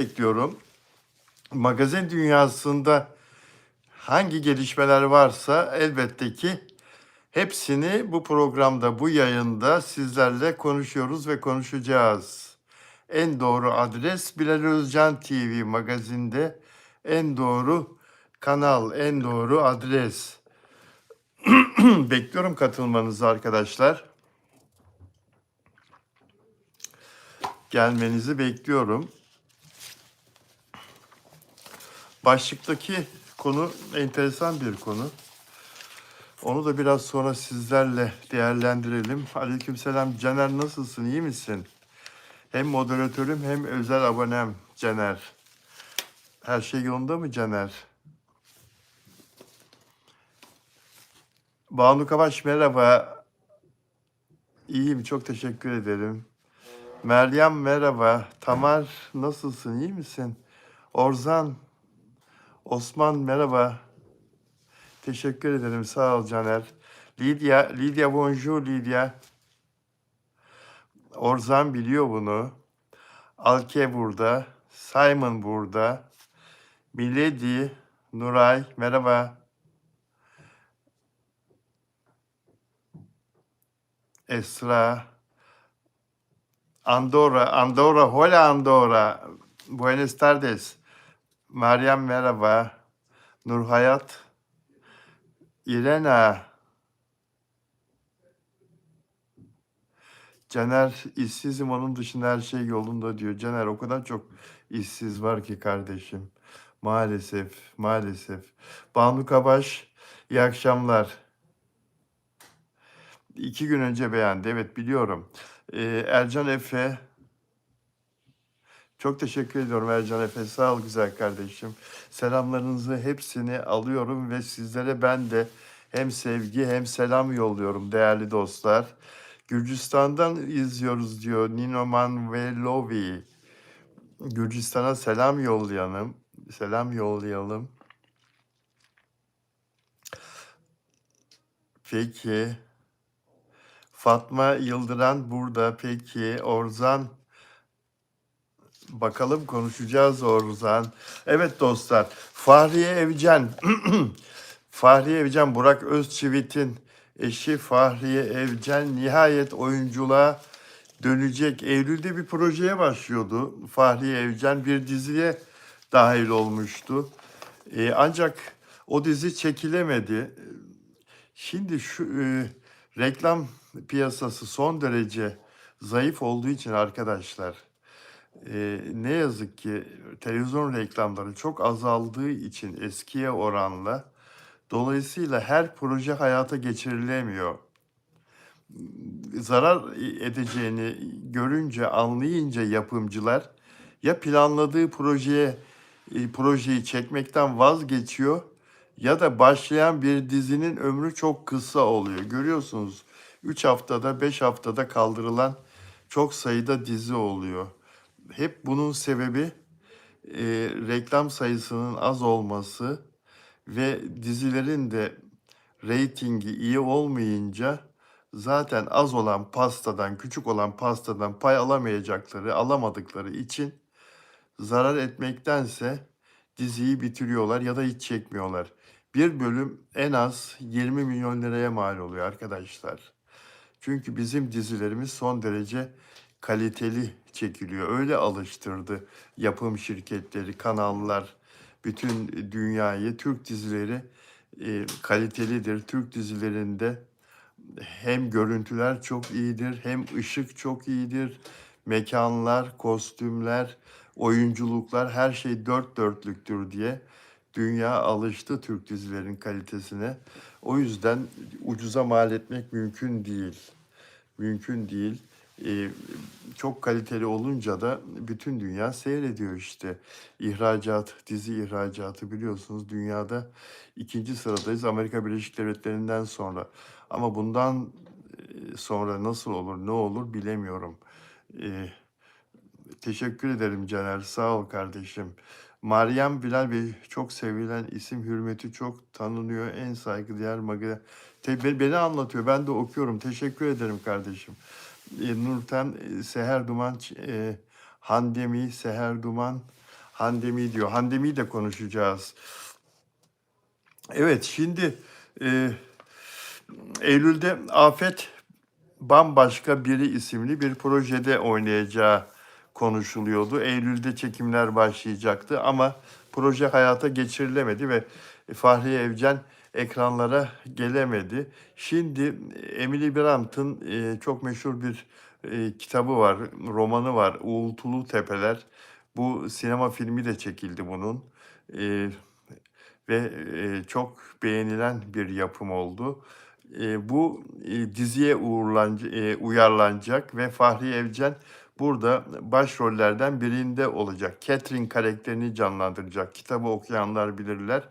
bekliyorum. Magazin dünyasında hangi gelişmeler varsa elbette ki hepsini bu programda, bu yayında sizlerle konuşuyoruz ve konuşacağız. En doğru adres Bilal Özcan TV magazinde en doğru kanal, en doğru adres. Bekliyorum katılmanızı arkadaşlar. Gelmenizi bekliyorum. Başlıktaki konu enteresan bir konu. Onu da biraz sonra sizlerle değerlendirelim. Aleykümselam Caner, nasılsın? İyi misin? Hem moderatörüm hem özel abonem Caner. Her şey yolunda mı Caner? Banu Kavaş merhaba. İyiyim, çok teşekkür ederim. Meryem merhaba. Tamar nasılsın? İyi misin? Orzan, Osman merhaba. Teşekkür ederim. Sağ ol Caner. Lydia bonjour Lydia. Orzan biliyor bunu. Alke burada. Simon burada. Milady, Nuray merhaba. Esra, Andorra, hola Andorra. Buenas tardes. Meryem merhaba. Nurhayat, Irena, Caner işsizim, onun dışında her şey yolunda diyor. Caner, o kadar çok işsiz var ki kardeşim. Maalesef, maalesef. Banu Kabaş, iyi akşamlar. 2 gün önce beğendi, evet biliyorum. Ercan Efe, çok teşekkür ediyorum Ercan Efe. Sağ ol güzel kardeşim. Selamlarınızı hepsini alıyorum ve sizlere ben de hem sevgi hem selam yolluyorum değerli dostlar. Gürcistan'dan izliyoruz diyor Nino Manvelovi. Gürcistan'a selam yollayalım. Selam yollayalım. Peki. Fatma Yıldıran burada. Peki. Orzan. Bakalım konuşacağız Orzan. Evet dostlar. Fahriye Evcen. Fahriye Evcen, Burak Özçivit'in eşi Fahriye Evcen nihayet oyunculuğa dönecek. Eylül'de bir projeye başlıyordu. Fahriye Evcen bir diziye dahil olmuştu. Ancak o dizi çekilemedi. Şimdi şu reklam piyasası son derece zayıf olduğu için arkadaşlar, ne yazık ki televizyon reklamları çok azaldığı için eskiye oranla, dolayısıyla her proje hayata geçirilemiyor. Zarar edeceğini görünce, anlayınca yapımcılar ya planladığı projeyi çekmekten vazgeçiyor ya da başlayan bir dizinin ömrü çok kısa oluyor. Görüyorsunuz 3 haftada 5 haftada kaldırılan çok sayıda dizi oluyor. Hep bunun sebebi reklam sayısının az olması ve dizilerin de reytingi iyi olmayınca zaten az olan pastadan, küçük olan pastadan pay alamadıkları için zarar etmektense diziyi bitiriyorlar ya da hiç çekmiyorlar. Bir bölüm en az 20 milyon liraya mal oluyor arkadaşlar. Çünkü bizim dizilerimiz son derece kaliteli çekiliyor. Öyle alıştırdı yapım şirketleri, kanallar, bütün dünyayı. Türk dizileri kalitelidir. Türk dizilerinde hem görüntüler çok iyidir, hem ışık çok iyidir. Mekanlar, kostümler, oyunculuklar, her şey dört dörtlüktür diye dünya alıştı Türk dizilerin kalitesine. O yüzden ucuza mal etmek mümkün değil. Mümkün değil. Ee, Çok kaliteli olunca da bütün dünya seyrediyor işte. İhracat, dizi ihracatı biliyorsunuz dünyada ikinci sıradayız Amerika Birleşik Devletleri'nden sonra. Ama bundan sonra nasıl olur, ne olur bilemiyorum. Ee, Teşekkür ederim Caner, sağ ol kardeşim. Meryem Bilal Bey, çok sevilen isim, hürmeti çok tanınıyor. En saygıdeğer magazin. Beni anlatıyor, ben de okuyorum. Teşekkür ederim kardeşim. Nurten, Seher Duman, Handemi, Seher Duman, Handemi diyor. Handemi'yi de konuşacağız. Evet, şimdi e, Eylül'de Afet Bambaşka Biri isimli bir projede oynayacağı konuşuluyordu. Eylül'de çekimler başlayacaktı ama proje hayata geçirilemedi ve Fahriye Evcen ekranlara gelemedi. Şimdi Emily Brandt'ın çok meşhur bir kitabı var, romanı var, Uğultulu Tepeler. Bu sinema filmi de çekildi bunun. E, ve çok beğenilen bir yapım oldu. Bu diziye uyarlanacak ve Fahriye Evcen burada başrollerden birinde olacak. Catherine karakterini canlandıracak. Kitabı okuyanlar bilirler.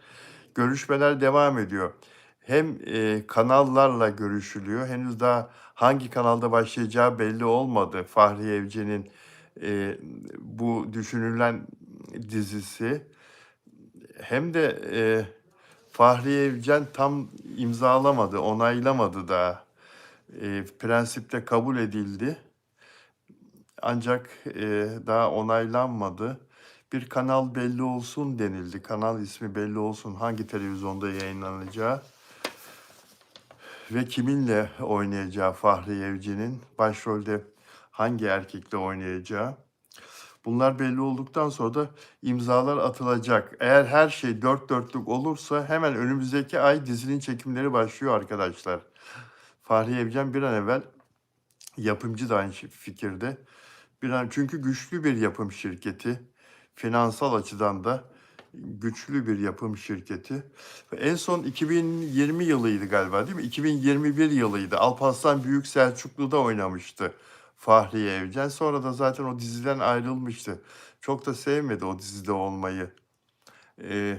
Görüşmeler devam ediyor. Hem kanallarla görüşülüyor. Henüz daha hangi kanalda başlayacağı belli olmadı. Fahriye Evcen'in bu düşünülen dizisi. Hem de Fahriye Evcen tam imzalamadı, onaylamadı da. Prensipte kabul edildi. Ancak daha onaylanmadı. Bir kanal belli olsun denildi. Kanal ismi belli olsun. Hangi televizyonda yayınlanacağı ve kiminle oynayacağı Fahriye Evcen'in başrolde hangi erkekle oynayacağı. Bunlar belli olduktan sonra da imzalar atılacak. Eğer her şey dört dörtlük olursa hemen önümüzdeki ay dizinin çekimleri başlıyor arkadaşlar. Fahriye Evcen bir an evvel, yapımcı da aynı fikirde. Çünkü güçlü bir yapım şirketi. Finansal açıdan da güçlü bir yapım şirketi. En son 2020 yılıydı galiba, değil mi? 2021 yılıydı. Alparslan Büyük Selçuklu'da oynamıştı Fahriye Evcen. Sonra da zaten o diziden ayrılmıştı. Çok da sevmedi o dizide olmayı. Ee,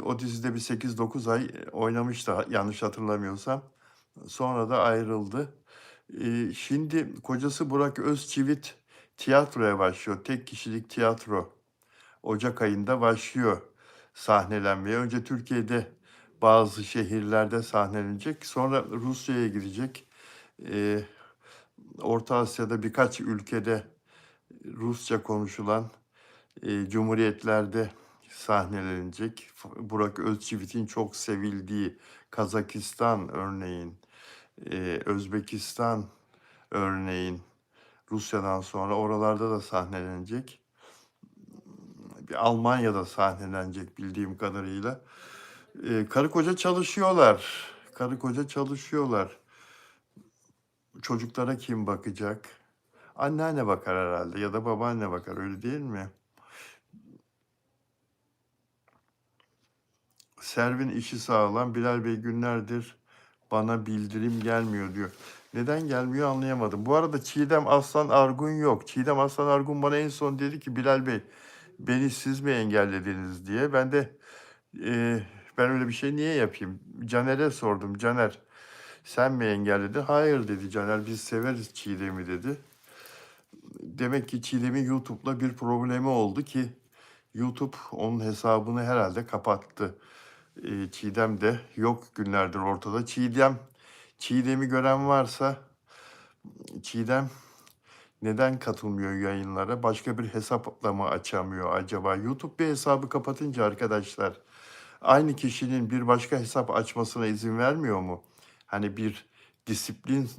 o dizide bir 8-9 ay oynamıştı yanlış hatırlamıyorsam. Sonra da ayrıldı. Şimdi kocası Burak Özçivit tiyatroya başlıyor. Tek kişilik tiyatro. Ocak ayında başlıyor sahnelenmeye. Önce Türkiye'de bazı şehirlerde sahnelenecek. Sonra Rusya'ya gidecek. Ee, Orta Asya'da birkaç ülkede Rusça konuşulan cumhuriyetlerde sahnelenecek. Burak Özçivit'in çok sevildiği Kazakistan örneğin, Özbekistan örneğin, Rusya'dan sonra oralarda da sahnelenecek. Bir Almanya'da sahnelenecek bildiğim kadarıyla. Karı koca çalışıyorlar. Karı koca çalışıyorlar. Çocuklara kim bakacak? Anneanne bakar herhalde ya da babaanne bakar, öyle değil mi? Servin işi sağlam. Bilal Bey günlerdir bana bildirim gelmiyor diyor. Neden gelmiyor anlayamadım. Bu arada Çiğdem Aslan Argun yok. Çiğdem Aslan Argun bana en son dedi ki Bilal Bey beni siz mi engellediniz diye. Ben de ben öyle bir şey niye yapayım? Caner'e sordum. Caner sen mi engelledin? Hayır dedi Caner, biz severiz Çiğdem'i dedi. Demek ki Çiğdem'in YouTube'la bir problemi oldu ki YouTube onun hesabını herhalde kapattı. Çiğdem de yok günlerdir ortada. Çiğdem'i gören varsa Çiğdem neden katılmıyor yayınlara? Başka bir hesapla mı açamıyor acaba? YouTube bir hesabı kapatınca arkadaşlar aynı kişinin bir başka hesap açmasına izin vermiyor mu? Hani bir disiplin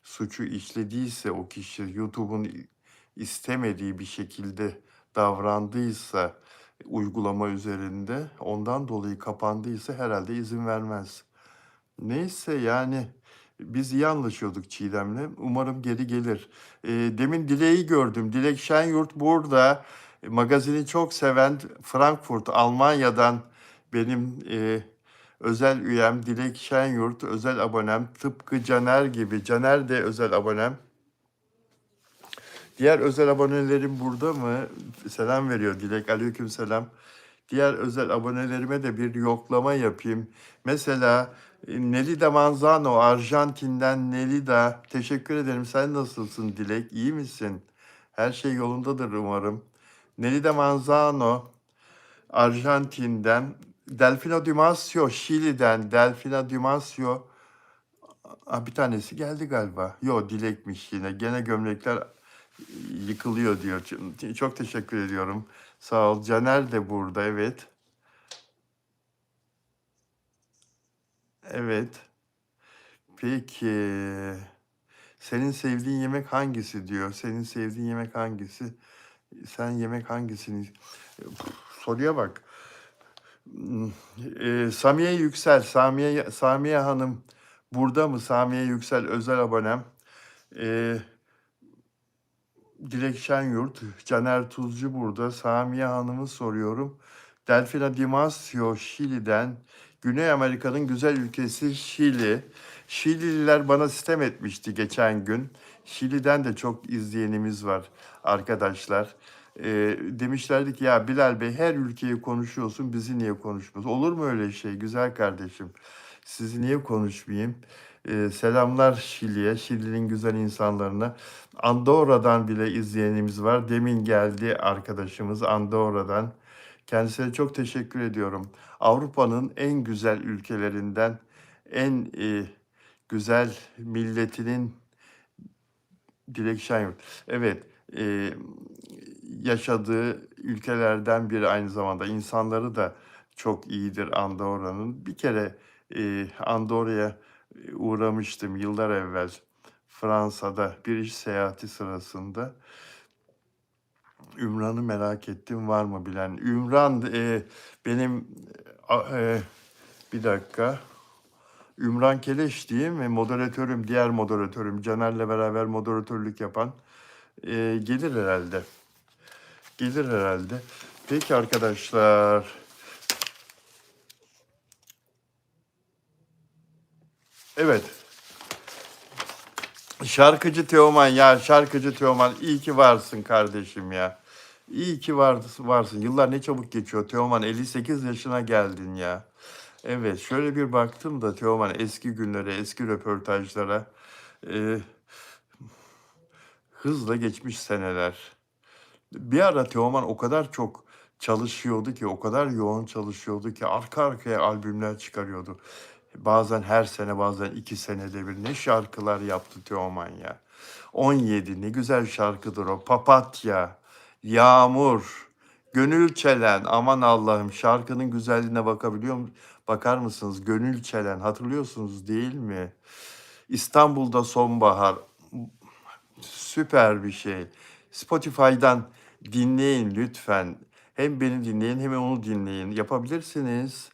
suçu işlediyse o kişi, YouTube'un istemediği bir şekilde davrandıysa uygulama üzerinde, ondan dolayı kapandıysa herhalde izin vermez. Neyse yani biz iyi anlaşıyorduk Çiğdem'le. Umarım geri gelir. Demin Dilek'i gördüm. Dilek Şenyurt burada. Magazini çok seven Frankfurt, Almanya'dan benim özel üyem Dilek Şenyurt, özel abonem. Tıpkı Caner gibi. Caner de özel abonem. Diğer özel abonelerim burada mı? Selam veriyor Dilek. Aleyküm selam. Diğer özel abonelerime de bir yoklama yapayım. Mesela Nelida Manzano, Arjantin'den Nelida. Teşekkür ederim. Sen nasılsın Dilek? İyi misin? Her şey yolundadır umarım. Nelida Manzano, Arjantin'den. Delfino Dimasio, Şili'den. Delfino Dimasio. Bir tanesi geldi galiba. Yo, Dilek'miş yine. Gene gömlekler yıkılıyor diyor. Çok teşekkür ediyorum. Sağ ol. Caner de burada. Evet. Evet. Peki. Senin sevdiğin yemek hangisi diyor. Senin sevdiğin yemek hangisi? Sen yemek hangisini? Soruya bak. Samiye Yüksel, Samiye Hanım burada mı? Samiye Yüksel özel abonem. Ee, Dilek Şenyurt, Caner Tuzcu burada. Samiye Hanım'ı soruyorum. Delfina Dimasio, Şili'den. Güney Amerika'nın güzel ülkesi Şili. Şilililer bana sitem etmişti geçen gün. Şili'den de çok izleyenimiz var arkadaşlar. Demişlerdi ki ya Bilal Bey her ülkeyi konuşuyorsun bizi niye konuşmuyorsun? Olur mu öyle şey güzel kardeşim? Sizi niye konuşmayayım? Selamlar Şili'ye, Şili'nin güzel insanlarına. Andorra'dan bile izleyenimiz var. Demin geldi arkadaşımız Andorra'dan. Kendisine çok teşekkür ediyorum. Avrupa'nın en güzel ülkelerinden, en güzel milletinin Dilek Şenyurt. Evet, yaşadığı ülkelerden biri aynı zamanda. İnsanları da çok iyidir Andorra'nın. Bir kere Andorra'ya uğramıştım yıllar evvel. Fransa'da bir iş seyahati sırasında. Ümran'ı merak ettim var mı bilen? Ümran benim bir dakika. Ümran Keleş diyeyim ve moderatörüm, diğer moderatörüm Caner'le beraber moderatörlük yapan gelir herhalde. Gelir herhalde. Peki arkadaşlar. Evet. Şarkıcı Teoman ya şarkıcı Teoman iyi ki varsın kardeşim ya. İyi ki varsın. Yıllar ne çabuk geçiyor. Teoman 58 yaşına geldin ya. Evet şöyle bir baktım da Teoman eski günlere, eski röportajlara. e, Hızla geçmiş seneler. Bir ara Teoman o kadar çok çalışıyordu ki, o kadar yoğun çalışıyordu ki arka arkaya albümler çıkarıyordu. Bazen her sene, bazen 2 senede bir ne şarkılar yaptı Teoman ya. 17 ne güzel şarkıdır o. Papatya, Yağmur, Gönül Çelen. Aman Allah'ım şarkının güzelliğine bakar mısınız? Gönül Çelen hatırlıyorsunuz değil mi? İstanbul'da sonbahar. Süper bir şey. Spotify'dan dinleyin lütfen. Hem beni dinleyin hem onu dinleyin. Yapabilirsiniz.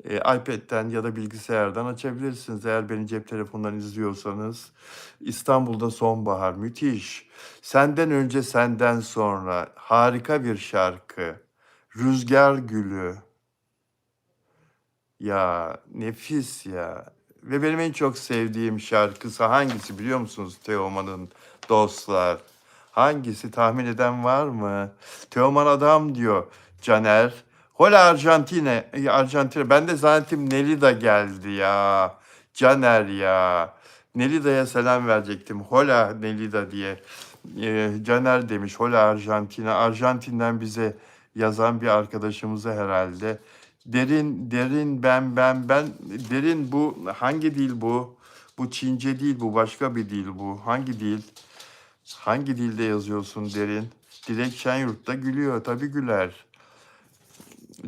iPad'den ya da bilgisayardan açabilirsiniz eğer beni cep telefonundan izliyorsanız. İstanbul'da sonbahar müthiş. Senden önce senden sonra harika bir şarkı. Rüzgar Gülü. Ya nefis ya. Ve benim en çok sevdiğim şarkısı hangisi biliyor musunuz Teoman'ın dostlar? Hangisi tahmin eden var mı? Teoman adam diyor Caner. Hola Arjantin'e. Arjantin'e. Ben de zannettim Nelida geldi ya. Caner ya. Nelida'ya selam verecektim. Hola Nelida diye. Caner demiş. Hola Arjantin'e. Arjantin'den bize yazan bir arkadaşımıza herhalde. Derin ben derin bu hangi dil bu? Bu Çince değil bu başka bir dil bu. Hangi dil? Hangi dilde yazıyorsun derin? Dilek Şenyurt'ta gülüyor tabii güler.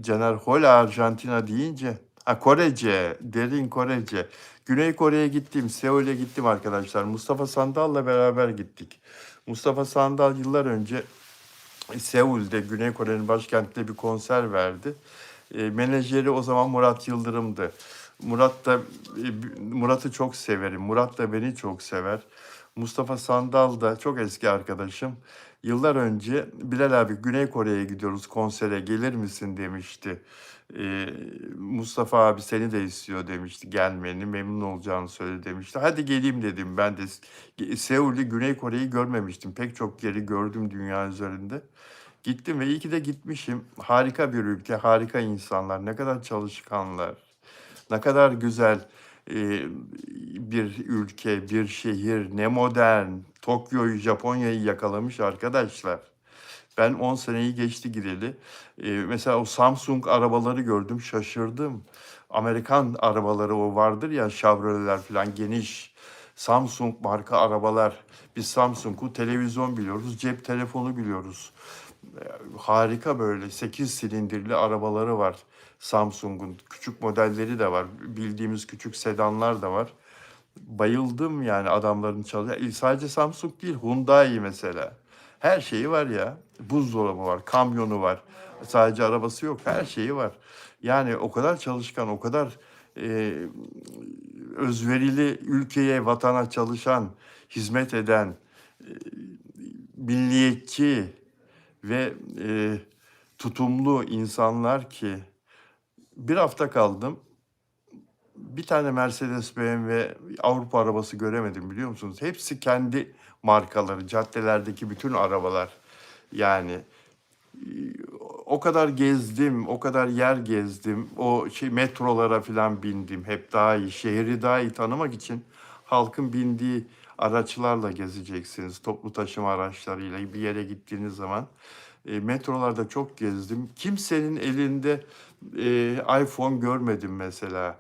Caner Hola Arjantina deyince Korece, derin Korece. Güney Kore'ye gittim, Seul'e gittim arkadaşlar. Mustafa Sandal'la beraber gittik. Mustafa Sandal yıllar önce Seul'de, Güney Kore'nin başkentinde bir konser verdi. Menajeri o zaman Murat Yıldırım'dı. Murat'ı çok severim. Murat da beni çok sever. Mustafa Sandal da çok eski arkadaşım. Yıllar önce Bilal abi Güney Kore'ye gidiyoruz konsere gelir misin demişti. Ee, Mustafa abi seni de istiyor demişti gelmeni memnun olacağını söyledi demişti. Hadi geleyim dedim ben de Seul'ü Güney Kore'yi görmemiştim. Pek çok yeri gördüm dünya üzerinde. Gittim ve iyi ki de gitmişim. Harika bir ülke, harika insanlar, ne kadar çalışkanlar, ne kadar güzel e, bir ülke, bir şehir, ne modern. Tokyo'yu, Japonya'yı yakalamış arkadaşlar. Ben 10 seneyi geçti gideli. Mesela o Samsung arabaları gördüm, şaşırdım. Amerikan arabaları o vardır ya, Chevrolet'ler falan geniş. Samsung marka arabalar. Biz Samsung'u televizyon biliyoruz, cep telefonu biliyoruz. Harika böyle 8 silindirli arabaları var Samsung'un. Küçük modelleri de var. Bildiğimiz küçük sedanlar da var. Bayıldım yani adamların çalışıyor. Sadece Samsung değil, Hyundai mesela. Her şeyi var ya. Buzdolabı var, kamyonu var. Sadece arabası yok, her şeyi var. Yani o kadar çalışkan, o kadar e, özverili, ülkeye, vatana çalışan, hizmet eden, e, milliyetçi ve tutumlu insanlar ki bir hafta kaldım. Bir tane Mercedes, BMW, Avrupa arabası göremedim biliyor musunuz? Hepsi kendi markaları, caddelerdeki bütün arabalar. Yani e, o kadar gezdim, o kadar yer gezdim. O metrolara falan bindim. Hep daha iyi, şehri daha iyi tanımak için halkın bindiği araçlarla gezeceksiniz. Toplu taşıma araçlarıyla bir yere gittiğiniz zaman. Metrolarda çok gezdim. Kimsenin elinde iPhone görmedim mesela.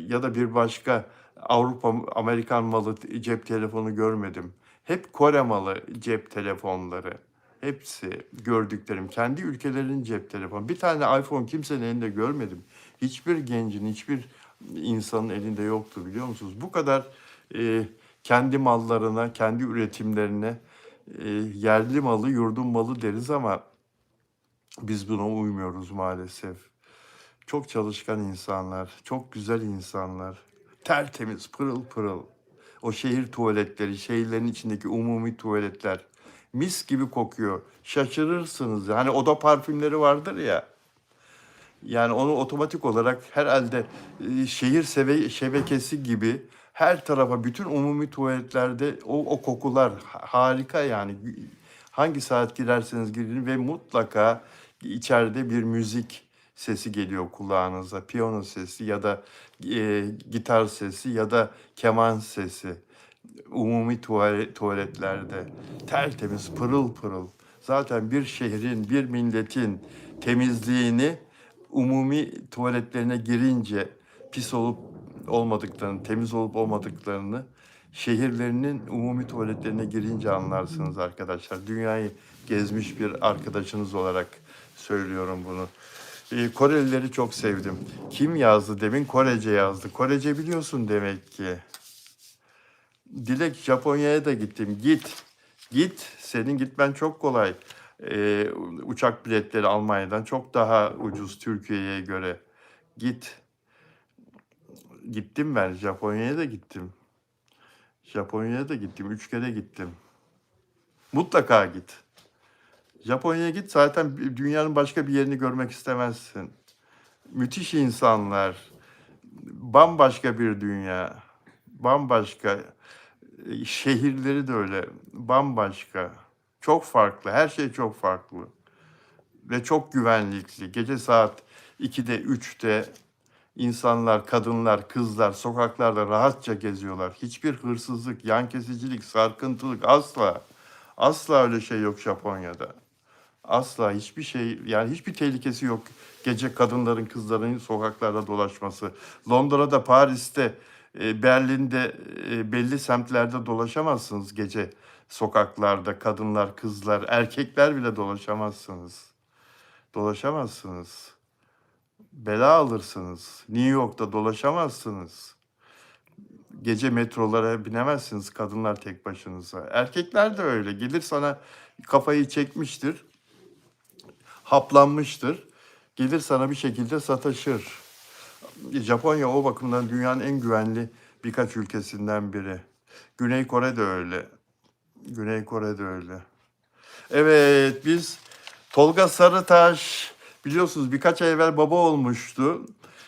Ya da bir başka Avrupa, Amerikan malı cep telefonu görmedim. Hep Kore malı cep telefonları. Hepsi gördüklerim. Kendi ülkelerinin cep telefonu. Bir tane iPhone kimsenin elinde görmedim. Hiçbir gencin, hiçbir insanın elinde yoktu biliyor musunuz? Bu kadar kendi mallarına, kendi üretimlerine yerli malı, yurdun malı deriz ama biz buna uymuyoruz maalesef. Çok çalışkan insanlar, çok güzel insanlar, tertemiz, pırıl pırıl. O şehir tuvaletleri, şehirlerin içindeki umumi tuvaletler mis gibi kokuyor. Şaşırırsınız. Hani oda parfümleri vardır ya. Yani onu otomatik olarak herhalde şehir şebekesi gibi her tarafa bütün umumi tuvaletlerde o kokular harika yani. Hangi saat girerseniz girin ve mutlaka içeride bir müzik sesi geliyor kulağınıza. Piyano sesi ya da gitar sesi ya da keman sesi. Umumi tuvaletlerde tertemiz, pırıl pırıl. Zaten bir şehrin, bir milletin temizliğini umumi tuvaletlerine girince pis olup olmadıklarını, temiz olup olmadıklarını şehirlerinin umumi tuvaletlerine girince anlarsınız arkadaşlar. Dünyayı gezmiş bir arkadaşınız olarak söylüyorum bunu. Korelileri çok sevdim. Kim yazdı demin? Korece yazdı. Korece biliyorsun demek ki. Dilek Japonya'ya da gittim. Git. Git. Senin gitmen çok kolay. Uçak biletleri Almanya'dan çok daha ucuz Türkiye'ye göre. Git. Gittim ben. Japonya'ya da gittim. Japonya'ya da gittim. 3 kere gittim. Mutlaka git. Japonya'ya git. Zaten dünyanın başka bir yerini görmek istemezsin. Müthiş insanlar. Bambaşka bir dünya. Bambaşka. Şehirleri de öyle. Bambaşka. Çok farklı. Her şey çok farklı. Ve çok güvenlikli. Gece saat 2'de, 3'te insanlar, kadınlar, kızlar sokaklarda rahatça geziyorlar. Hiçbir hırsızlık, yan kesicilik, sarkıntılık asla. Asla öyle şey yok Japonya'da. Asla hiçbir şey yani hiçbir tehlikesi yok. Gece kadınların, kızların sokaklarda dolaşması. Londra'da, Paris'te, Berlin'de belli semtlerde dolaşamazsınız gece sokaklarda. Kadınlar, kızlar, erkekler bile dolaşamazsınız. Dolaşamazsınız. Bela alırsınız. New York'ta dolaşamazsınız. Gece metrolara binemezsiniz kadınlar tek başınıza. Erkekler de öyle. Gelir sana kafayı çekmiştir, haplanmıştır. Gelir sana bir şekilde sataşır. Japonya o bakımdan dünyanın en güvenli birkaç ülkesinden biri. Güney Kore de öyle. Güney Kore de öyle. Evet, biz Tolga Sarıtaş biliyorsunuz birkaç ay evvel baba olmuştu.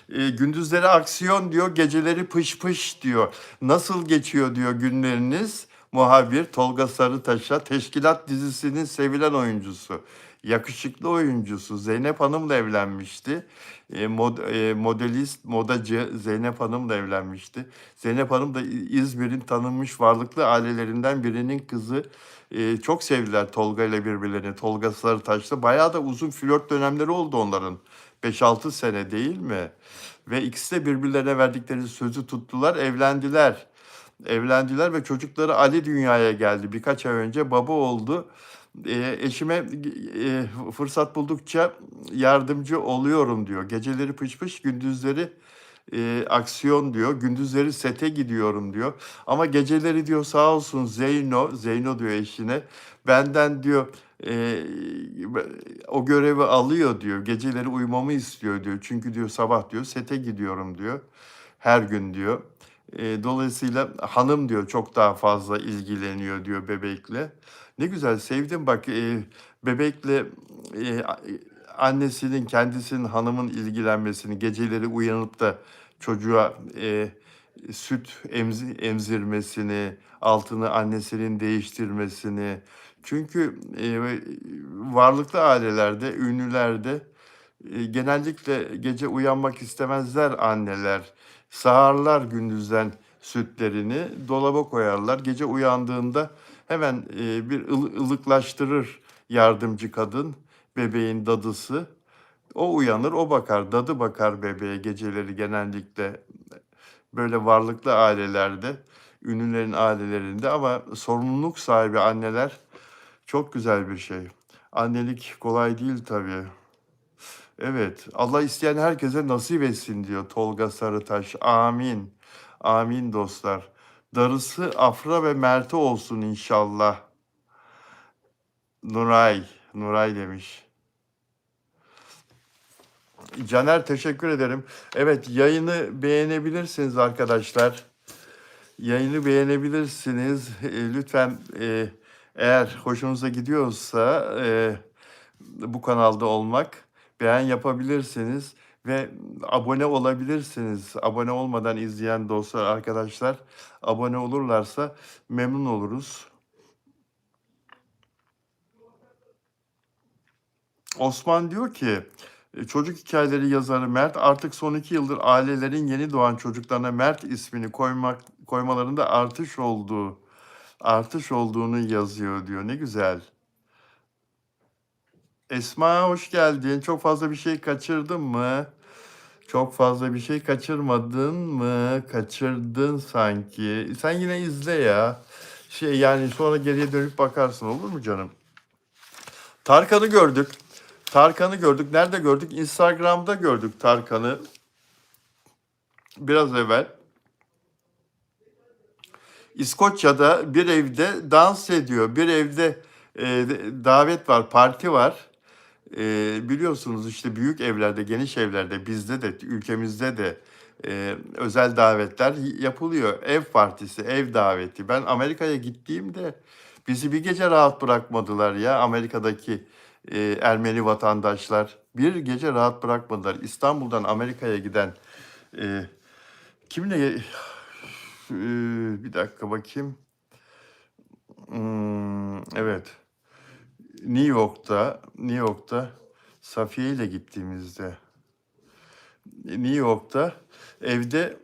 Gündüzleri aksiyon diyor, geceleri pış pış diyor. Nasıl geçiyor diyor günleriniz? Muhabir Tolga Sarıtaş'a Teşkilat dizisinin sevilen oyuncusu. Yakışıklı oyuncusu Zeynep Hanım'la evlenmişti. Modelist, modacı Zeynep Hanım'la evlenmişti. Zeynep Hanım da İzmir'in tanınmış varlıklı ailelerinden birinin kızı. Çok sevdiler Tolga ile birbirlerini. Tolga Sarıtaş'la bayağı da uzun flört dönemleri oldu onların. 5-6 sene değil mi? Ve ikisi de birbirlerine verdikleri sözü tuttular, evlendiler. Evlendiler ve çocukları Ali dünyaya geldi. Birkaç ay önce baba oldu. Eşime fırsat buldukça yardımcı oluyorum diyor. Geceleri pış pış, gündüzleri aksiyon diyor. Gündüzleri sete gidiyorum diyor. Ama geceleri diyor sağ olsun Zeyno diyor eşine. Benden diyor e, o görevi alıyor diyor. Geceleri uyumamı istiyor diyor. Çünkü diyor sabah diyor sete gidiyorum diyor. Her gün diyor. Dolayısıyla hanım diyor çok daha fazla ilgileniyor diyor bebekle. Ne güzel sevdim bak bebekle e, annesinin kendisinin hanımın ilgilenmesini geceleri uyanıp da çocuğa süt emzirmesini, altını annesinin değiştirmesini. Çünkü varlıklı ailelerde, ünlülerde genellikle gece uyanmak istemezler anneler. Sağarlar gündüzden sütlerini, dolaba koyarlar. Gece uyandığında hemen bir ılıklaştırır yardımcı kadın, bebeğin dadısı. O uyanır, o bakar, dadı bakar bebeğe geceleri genellikle böyle varlıklı ailelerde, ünlülerin ailelerinde ama sorumluluk sahibi anneler çok güzel bir şey. Annelik kolay değil tabii. Evet, Allah isteyen herkese nasip etsin diyor Tolga Sarıtaş. Amin. Amin dostlar. Darısı Afra ve Mert'e olsun inşallah. Nuray demiş. Caner teşekkür ederim. Evet, yayını beğenebilirsiniz arkadaşlar. Yayını beğenebilirsiniz. Lütfen eğer hoşunuza gidiyorsa bu kanalda olmak, beğen yapabilirsiniz ve abone olabilirsiniz. Abone olmadan izleyen dostlar, arkadaşlar abone olurlarsa memnun oluruz. Osman diyor ki, çocuk hikayeleri yazarı Mert artık son 2 yıldır ailelerin yeni doğan çocuklarına Mert ismini koymalarında artış olduğunu yazıyor diyor. Ne güzel. Esma hoş geldin. Çok fazla bir şey kaçırdın mı? Çok fazla bir şey kaçırmadın mı? Kaçırdın sanki. Sen yine izle ya. Yani sonra geriye dönüp bakarsın olur mu canım? Tarkan'ı gördük. Tarkan'ı gördük. Nerede gördük? Instagram'da gördük Tarkan'ı. Biraz evvel. İskoçya'da bir evde dans ediyor. Bir evde davet var, parti var. Biliyorsunuz işte büyük evlerde, geniş evlerde, bizde de, ülkemizde de özel davetler yapılıyor. Ev partisi, ev daveti. Ben Amerika'ya gittiğimde bizi bir gece rahat bırakmadılar ya Amerika'daki Ermeni vatandaşlar. Bir gece rahat bırakmadılar. İstanbul'dan Amerika'ya giden e, kimle bir dakika bakayım. Evet. New York'ta Safiye ile gittiğimizde New York'ta evde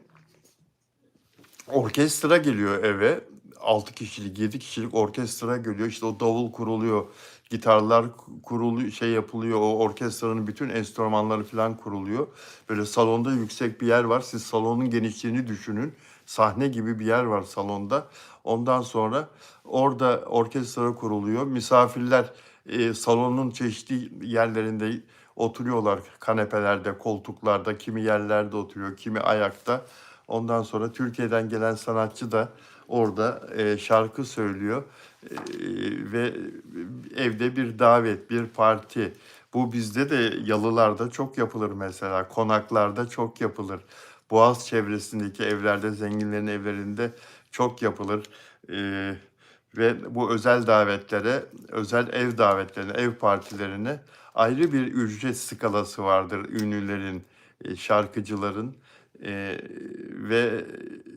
orkestra geliyor eve. 6 kişilik, 7 kişilik orkestra geliyor. İşte o davul kuruluyor, gitarlar kuruluyor, yapılıyor. O orkestranın bütün enstrümanları falan kuruluyor. Böyle salonda yüksek bir yer var. Siz salonun genişliğini düşünün. Sahne gibi bir yer var salonda. Ondan sonra orada orkestra kuruluyor. Misafirler salonun çeşitli yerlerinde oturuyorlar. Kanepelerde, koltuklarda, kimi yerlerde oturuyor, kimi ayakta. Ondan sonra Türkiye'den gelen sanatçı da orada şarkı söylüyor ve evde bir davet, bir parti. Bu bizde de yalılarda çok yapılır mesela, konaklarda çok yapılır. Boğaz çevresindeki evlerde, zenginlerin evlerinde çok yapılır. E, Ve bu özel davetlere, özel ev davetlerine, ev partilerine ayrı bir ücret skalası vardır ünlülerin, şarkıcıların ve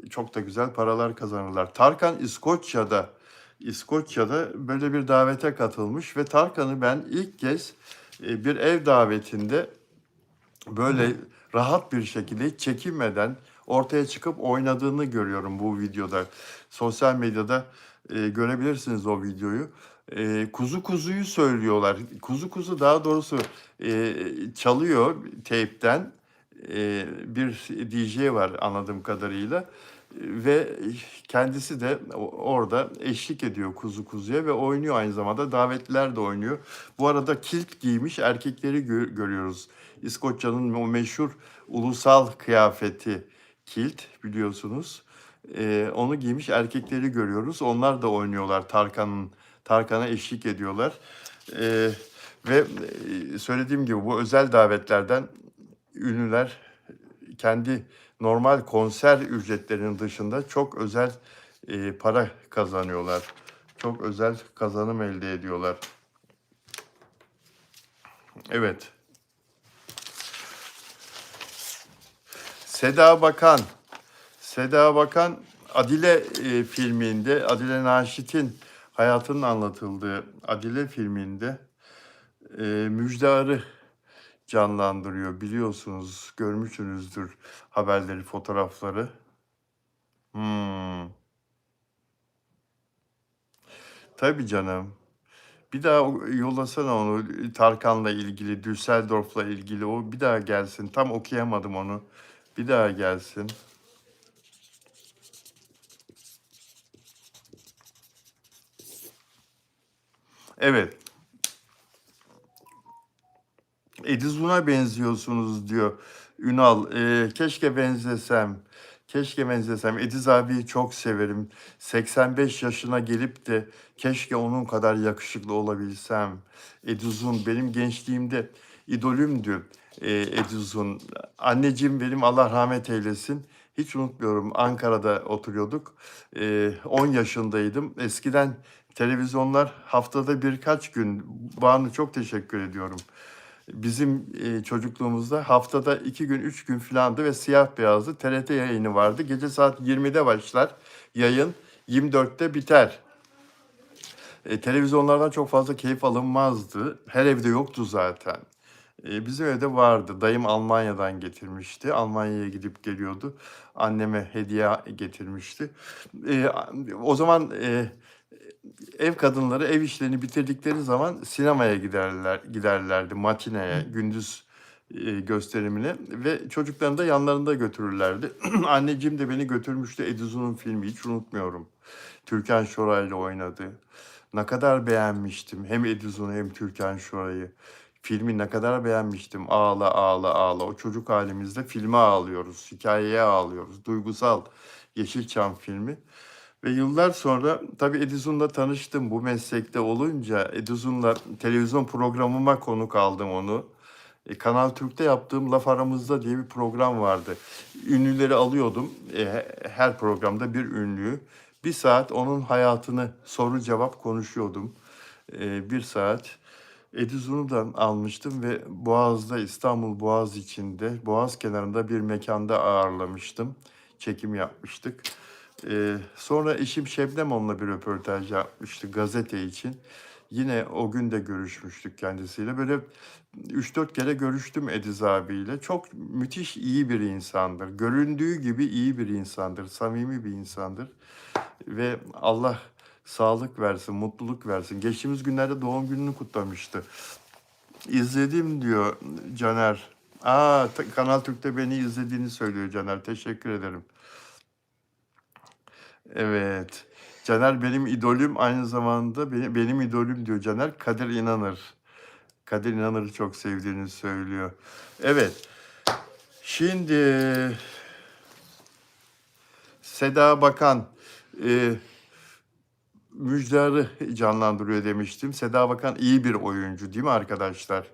çok da güzel paralar kazanırlar. Tarkan İskoçya'da böyle bir davete katılmış ve Tarkan'ı ben ilk kez bir ev davetinde böyle rahat bir şekilde hiç çekinmeden ortaya çıkıp oynadığını görüyorum bu videoda. Sosyal medyada görebilirsiniz o videoyu. Kuzu kuzuyu söylüyorlar. Kuzu kuzu daha doğrusu çalıyor teypten. Bir DJ var anladığım kadarıyla. ve kendisi de orada eşlik ediyor kuzu kuzuya ve oynuyor aynı zamanda. Davetliler de oynuyor. Bu arada kilt giymiş erkekleri görüyoruz. İskoçya'nın o meşhur ulusal kıyafeti kilt biliyorsunuz. Onu giymiş erkekleri görüyoruz. Onlar da oynuyorlar. Tarkan'a eşlik ediyorlar. Ve söylediğim gibi bu özel davetlerden ünlüler kendi normal konser ücretlerinin dışında çok özel para kazanıyorlar. Çok özel kazanım elde ediyorlar. Evet. Seda Bakan. Seda Bakan Adile filminde, Adile Naşit'in hayatının anlatıldığı Adile filminde Müjdar'ı canlandırıyor. Biliyorsunuz, görmüşsünüzdür haberleri, fotoğrafları. Hmm. Tabii canım. Bir daha yollasana onu Tarkan'la ilgili, Düsseldorf'la ilgili. O bir daha gelsin. Tam okuyamadım onu. Bir daha gelsin. Evet. Edizun'a benziyorsunuz diyor Ünal. Keşke benzesem. Keşke benzesem. Ediz abiyi çok severim. 85 yaşına gelip de keşke onun kadar yakışıklı olabilsem. Edizun benim gençliğimde idolümdü. Edizun. Anneciğim benim Allah rahmet eylesin. Hiç unutmuyorum. Ankara'da oturuyorduk. 10 yaşındaydım. Eskiden televizyonlar haftada birkaç gün. Banu çok teşekkür ediyorum. Bizim çocukluğumuzda haftada 2 gün, 3 gün filandı ve siyah beyazdı. TRT yayını vardı. Gece saat 20'de başlar yayın, 24'te biter. Televizyonlardan çok fazla keyif alınmazdı. Her evde yoktu zaten. Bizim evde vardı. Dayım Almanya'dan getirmişti. Almanya'ya gidip geliyordu. Anneme hediye getirmişti. O zaman ev kadınları ev işlerini bitirdikleri zaman sinemaya giderlerdi matineye, gündüz gösterimine ve çocuklarını da yanlarında götürürlerdi. Anneciğim de beni götürmüştü. Edison'un filmi hiç unutmuyorum. Türkan Şoray'la oynadı. Ne kadar beğenmiştim hem Edison'u hem Türkan Şoray'ı. Filmi ne kadar beğenmiştim. Ağla ağla ağla. O çocuk halimizde filme ağlıyoruz, hikayeye ağlıyoruz. Duygusal Yeşilçam filmi. Ve yıllar sonra tabii Edison'la tanıştım bu meslekte olunca. Edison'la televizyon programıma konuk aldım onu. Kanal Türk'te yaptığım Laf Aramızda diye bir program vardı. Ünlüleri alıyordum. Her programda bir ünlüyü. 1 saat onun hayatını soru cevap konuşuyordum. 1 saat. Edison'u da almıştım ve Boğaz'da, İstanbul Boğaz içinde, Boğaz kenarında bir mekanda ağırlamıştım. Çekim yapmıştık. Sonra eşim Şebnem onunla bir röportaj yapmıştı gazete için. Yine o gün de görüşmüştük kendisiyle. Böyle 3-4 kere görüştüm Ediz abiyle. Çok müthiş iyi bir insandır. Göründüğü gibi iyi bir insandır. Samimi bir insandır. Ve Allah sağlık versin, mutluluk versin. Geçtiğimiz günlerde doğum gününü kutlamıştı. İzledim diyor Caner. Kanal Türk'te beni izlediğini söylüyor Caner. Teşekkür ederim. Evet. Caner benim idolüm, aynı zamanda benim idolüm diyor Caner. Kadir İnanır. Kadir İnanır'ı çok sevdiğini söylüyor. Evet. Şimdi Seda Bakan Müjdar'ı canlandırıyor demiştim. Seda Bakan iyi bir oyuncu değil mi arkadaşlar?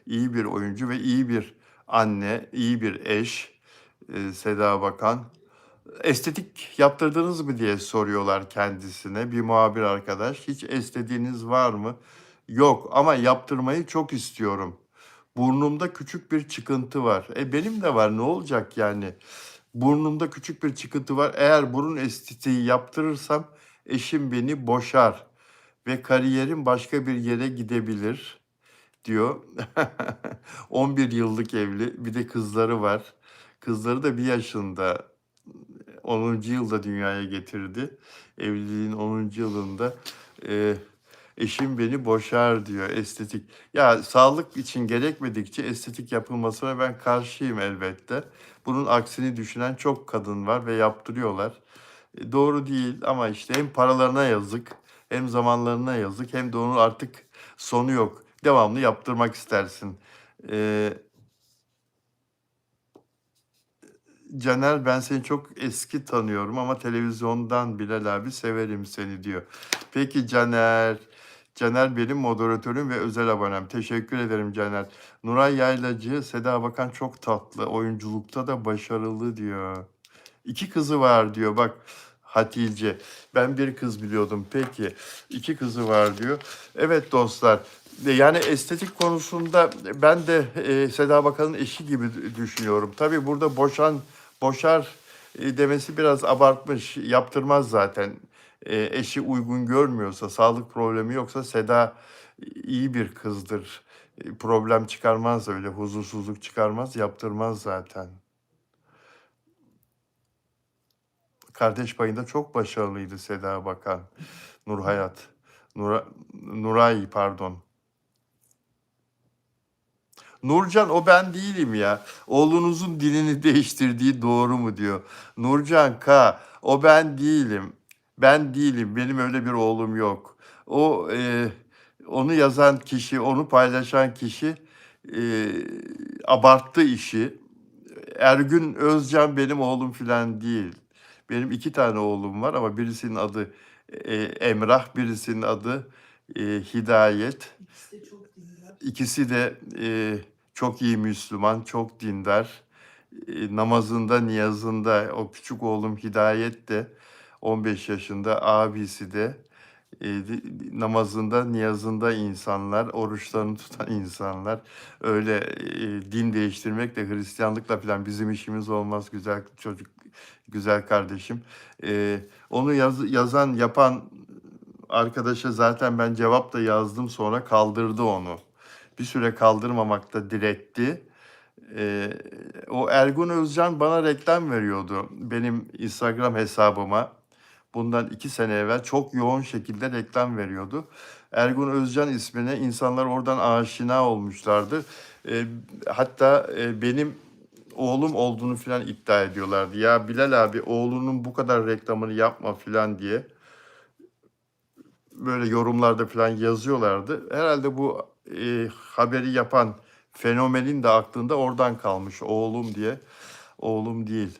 İyi bir oyuncu ve iyi bir anne, iyi bir eş. Seda Bakan. Estetik yaptırdınız mı diye soruyorlar kendisine bir muhabir arkadaş. Hiç estetiğiniz var mı? Yok ama yaptırmayı çok istiyorum. Burnumda küçük bir çıkıntı var. Benim de var, ne olacak yani? Burnumda küçük bir çıkıntı var. Eğer burun estetiği yaptırırsam eşim beni boşar ve kariyerim başka bir yere gidebilir diyor. 11 yıllık evli, bir de kızları var. Kızları da 1 yaşında. 10. yılda dünyaya getirdi. Evliliğin 10. yılında. Eşim beni boşar diyor estetik. Ya sağlık için gerekmedikçe estetik yapılmasına ben karşıyım elbette. Bunun aksini düşünen çok kadın var ve yaptırıyorlar. Doğru değil ama işte hem paralarına yazık, hem zamanlarına yazık, hem de onun artık sonu yok. Devamlı yaptırmak istersin. Ee, Caner, ben seni çok eski tanıyorum ama televizyondan Bilal abi severim seni diyor. Peki Caner. Caner benim moderatörüm ve özel abonem. Teşekkür ederim Caner. Nuray Yaylacı, Seda Bakan çok tatlı. Oyunculukta da başarılı diyor. İki kızı var diyor. Bak Hatice. Ben bir kız biliyordum. Peki. İki kızı var diyor. Evet dostlar. Yani estetik konusunda ben de Seda Bakan'ın eşi gibi düşünüyorum. Tabii burada boşar demesi biraz abartmış. Yaptırmaz zaten. Eşi uygun görmüyorsa, sağlık problemi yoksa Seda iyi bir kızdır. Problem çıkarmaz öyle, huzursuzluk çıkarmaz, yaptırmaz zaten. Kardeş payında çok başarılıydı Seda Bakan. Nurhayat. Nuray pardon. Nurcan, o ben değilim ya. Oğlunuzun dilini değiştirdiği doğru mu diyor. Nurcan K. O ben değilim. Ben değilim. Benim öyle bir oğlum yok. O onu yazan kişi, onu paylaşan kişi e, abarttı işi. Ergün Özcan benim oğlum filan değil. Benim iki tane oğlum var ama birisinin adı Emrah, birisinin adı Hidayet. İkisi de çok iyi Müslüman, çok dindar. Namazında, niyazında o küçük oğlum Hidayet de 15 yaşında, abisi de namazında, niyazında insanlar, oruçlarını tutan insanlar. Öyle din değiştirmekle, Hristiyanlıkla falan bizim işimiz olmaz güzel çocuk, güzel kardeşim. Onu yazan, yapan arkadaşa zaten ben cevap da yazdım, sonra kaldırdı onu. Bir süre kaldırmamakta diretti. Ee, O Ergun Özcan bana reklam veriyordu benim Instagram hesabıma. Bundan 2 sene evvel çok yoğun şekilde reklam veriyordu. Ergun Özcan ismine insanlar oradan aşina olmuşlardı. Hatta benim oğlum olduğunu falan iddia ediyorlardı. Ya Bilal abi, oğlunun bu kadar reklamını yapma falan diye böyle yorumlarda falan yazıyorlardı. Herhalde bu haberi yapan fenomenin de aklında oradan kalmış oğlum diye. Oğlum değil.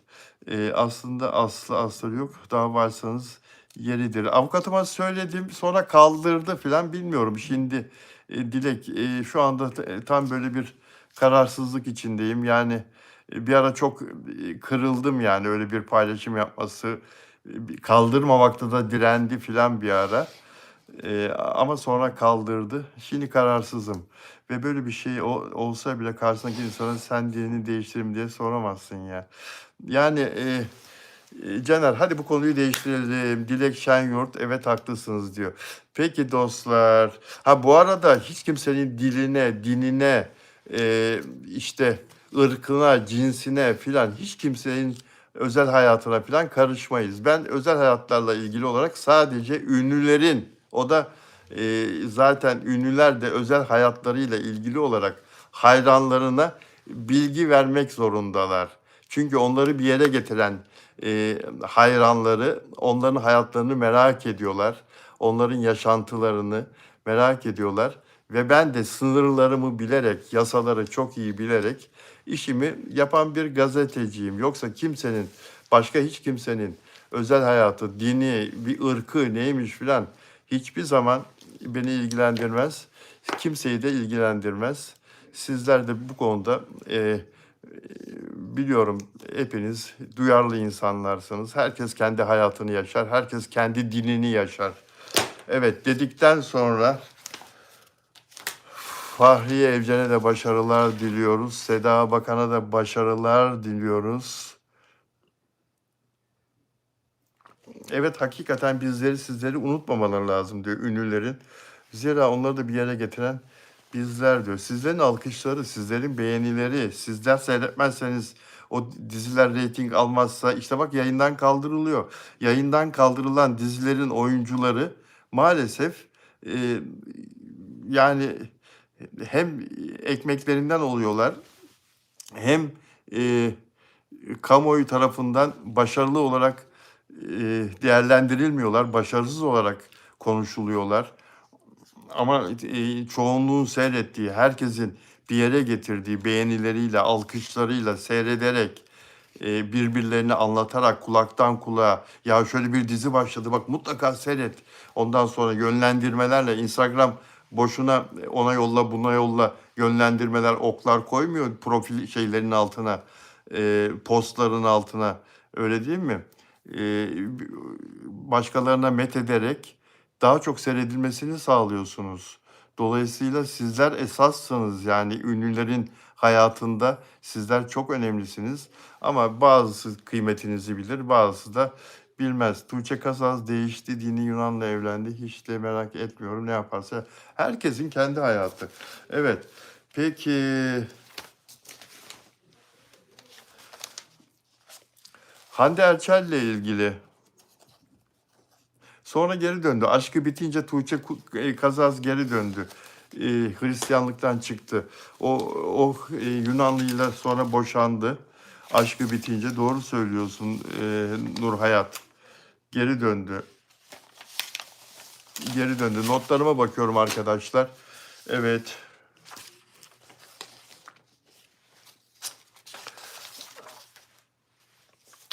Aslında aslı yok. Daha varsanız yeridir. Avukatıma söyledim, sonra kaldırdı falan, bilmiyorum. Şimdi Dilek, şu anda tam böyle bir kararsızlık içindeyim. Yani bir ara çok kırıldım, yani öyle bir paylaşım yapması. Kaldırmamakta da direndi filan bir ara. Ama sonra kaldırdı. Şimdi kararsızım. Ve böyle bir şey olsa bile karşısındaki insana sen dinini değiştirim diye soramazsın ya. Yani Caner, hadi bu konuyu değiştirelim. Dilek Şenyurt, evet haklısınız diyor. Peki dostlar. Ha, bu arada hiç kimsenin diline, dinine, işte ırkına, cinsine filan, hiç kimsenin özel hayatına filan karışmayız. Ben özel hayatlarla ilgili olarak sadece ünlülerin, o da zaten ünlüler de özel hayatlarıyla ilgili olarak hayranlarına bilgi vermek zorundalar. Çünkü onları bir yere getiren hayranları onların hayatlarını merak ediyorlar. Onların yaşantılarını merak ediyorlar. Ve ben de sınırlarımı bilerek, yasaları çok iyi bilerek işimi yapan bir gazeteciyim. Yoksa kimsenin, başka hiç kimsenin özel hayatı, dini, bir ırkı neymiş filan hiçbir zaman beni ilgilendirmez. Kimseyi de ilgilendirmez. Sizler de bu konuda biliyorum hepiniz duyarlı insanlarsınız. Herkes kendi hayatını yaşar. Herkes kendi dinini yaşar. Evet dedikten sonra Fahriye Evcen'e de başarılar diliyoruz. Seda Bakan'a da başarılar diliyoruz. Evet, hakikaten sizleri unutmamaları lazım diyor ünlülerin. Zira onları da bir yere getiren bizler diyor. Sizlerin alkışları, sizlerin beğenileri, sizler seyretmezseniz, o diziler reyting almazsa, işte bak yayından kaldırılıyor. Yayından kaldırılan dizilerin oyuncuları maalesef Eee, yani hem ekmeklerinden oluyorlar hem, eee, kamuoyu tarafından başarılı olarak, değerlendirilmiyorlar, başarısız olarak konuşuluyorlar. Ama çoğunluğun seyrettiği, herkesin bir yere getirdiği beğenileriyle, alkışlarıyla, seyrederek, birbirlerini anlatarak kulaktan kulağa, "Ya, şöyle bir dizi başladı, bak mutlaka seyret." Ondan sonra yönlendirmelerle Instagram boşuna ona yolla, buna yolla yönlendirmeler, oklar koymuyor profil şeylerin altına, postların altına. Öyle değil mi? Eee, başkalarına methederek daha çok seyredilmesini sağlıyorsunuz. Dolayısıyla sizler esassınız, yani ünlülerin hayatında sizler çok önemlisiniz ama bazısı kıymetinizi bilir, bazısı da bilmez. Tuğçe Kazaz değişti, dini Yunan'la evlendi. Hiç de merak etmiyorum ne yaparsa. Herkesin kendi hayatı. Evet. Peki Hande Erçel'le ilgili sonra geri döndü. Aşkı bitince Kazaz geri döndü. Hristiyanlıktan çıktı. O Yunanlıyla sonra boşandı. Aşkı bitince doğru söylüyorsun Nur Hayat. Geri döndü. Geri döndü. Notlarıma bakıyorum arkadaşlar. Evet.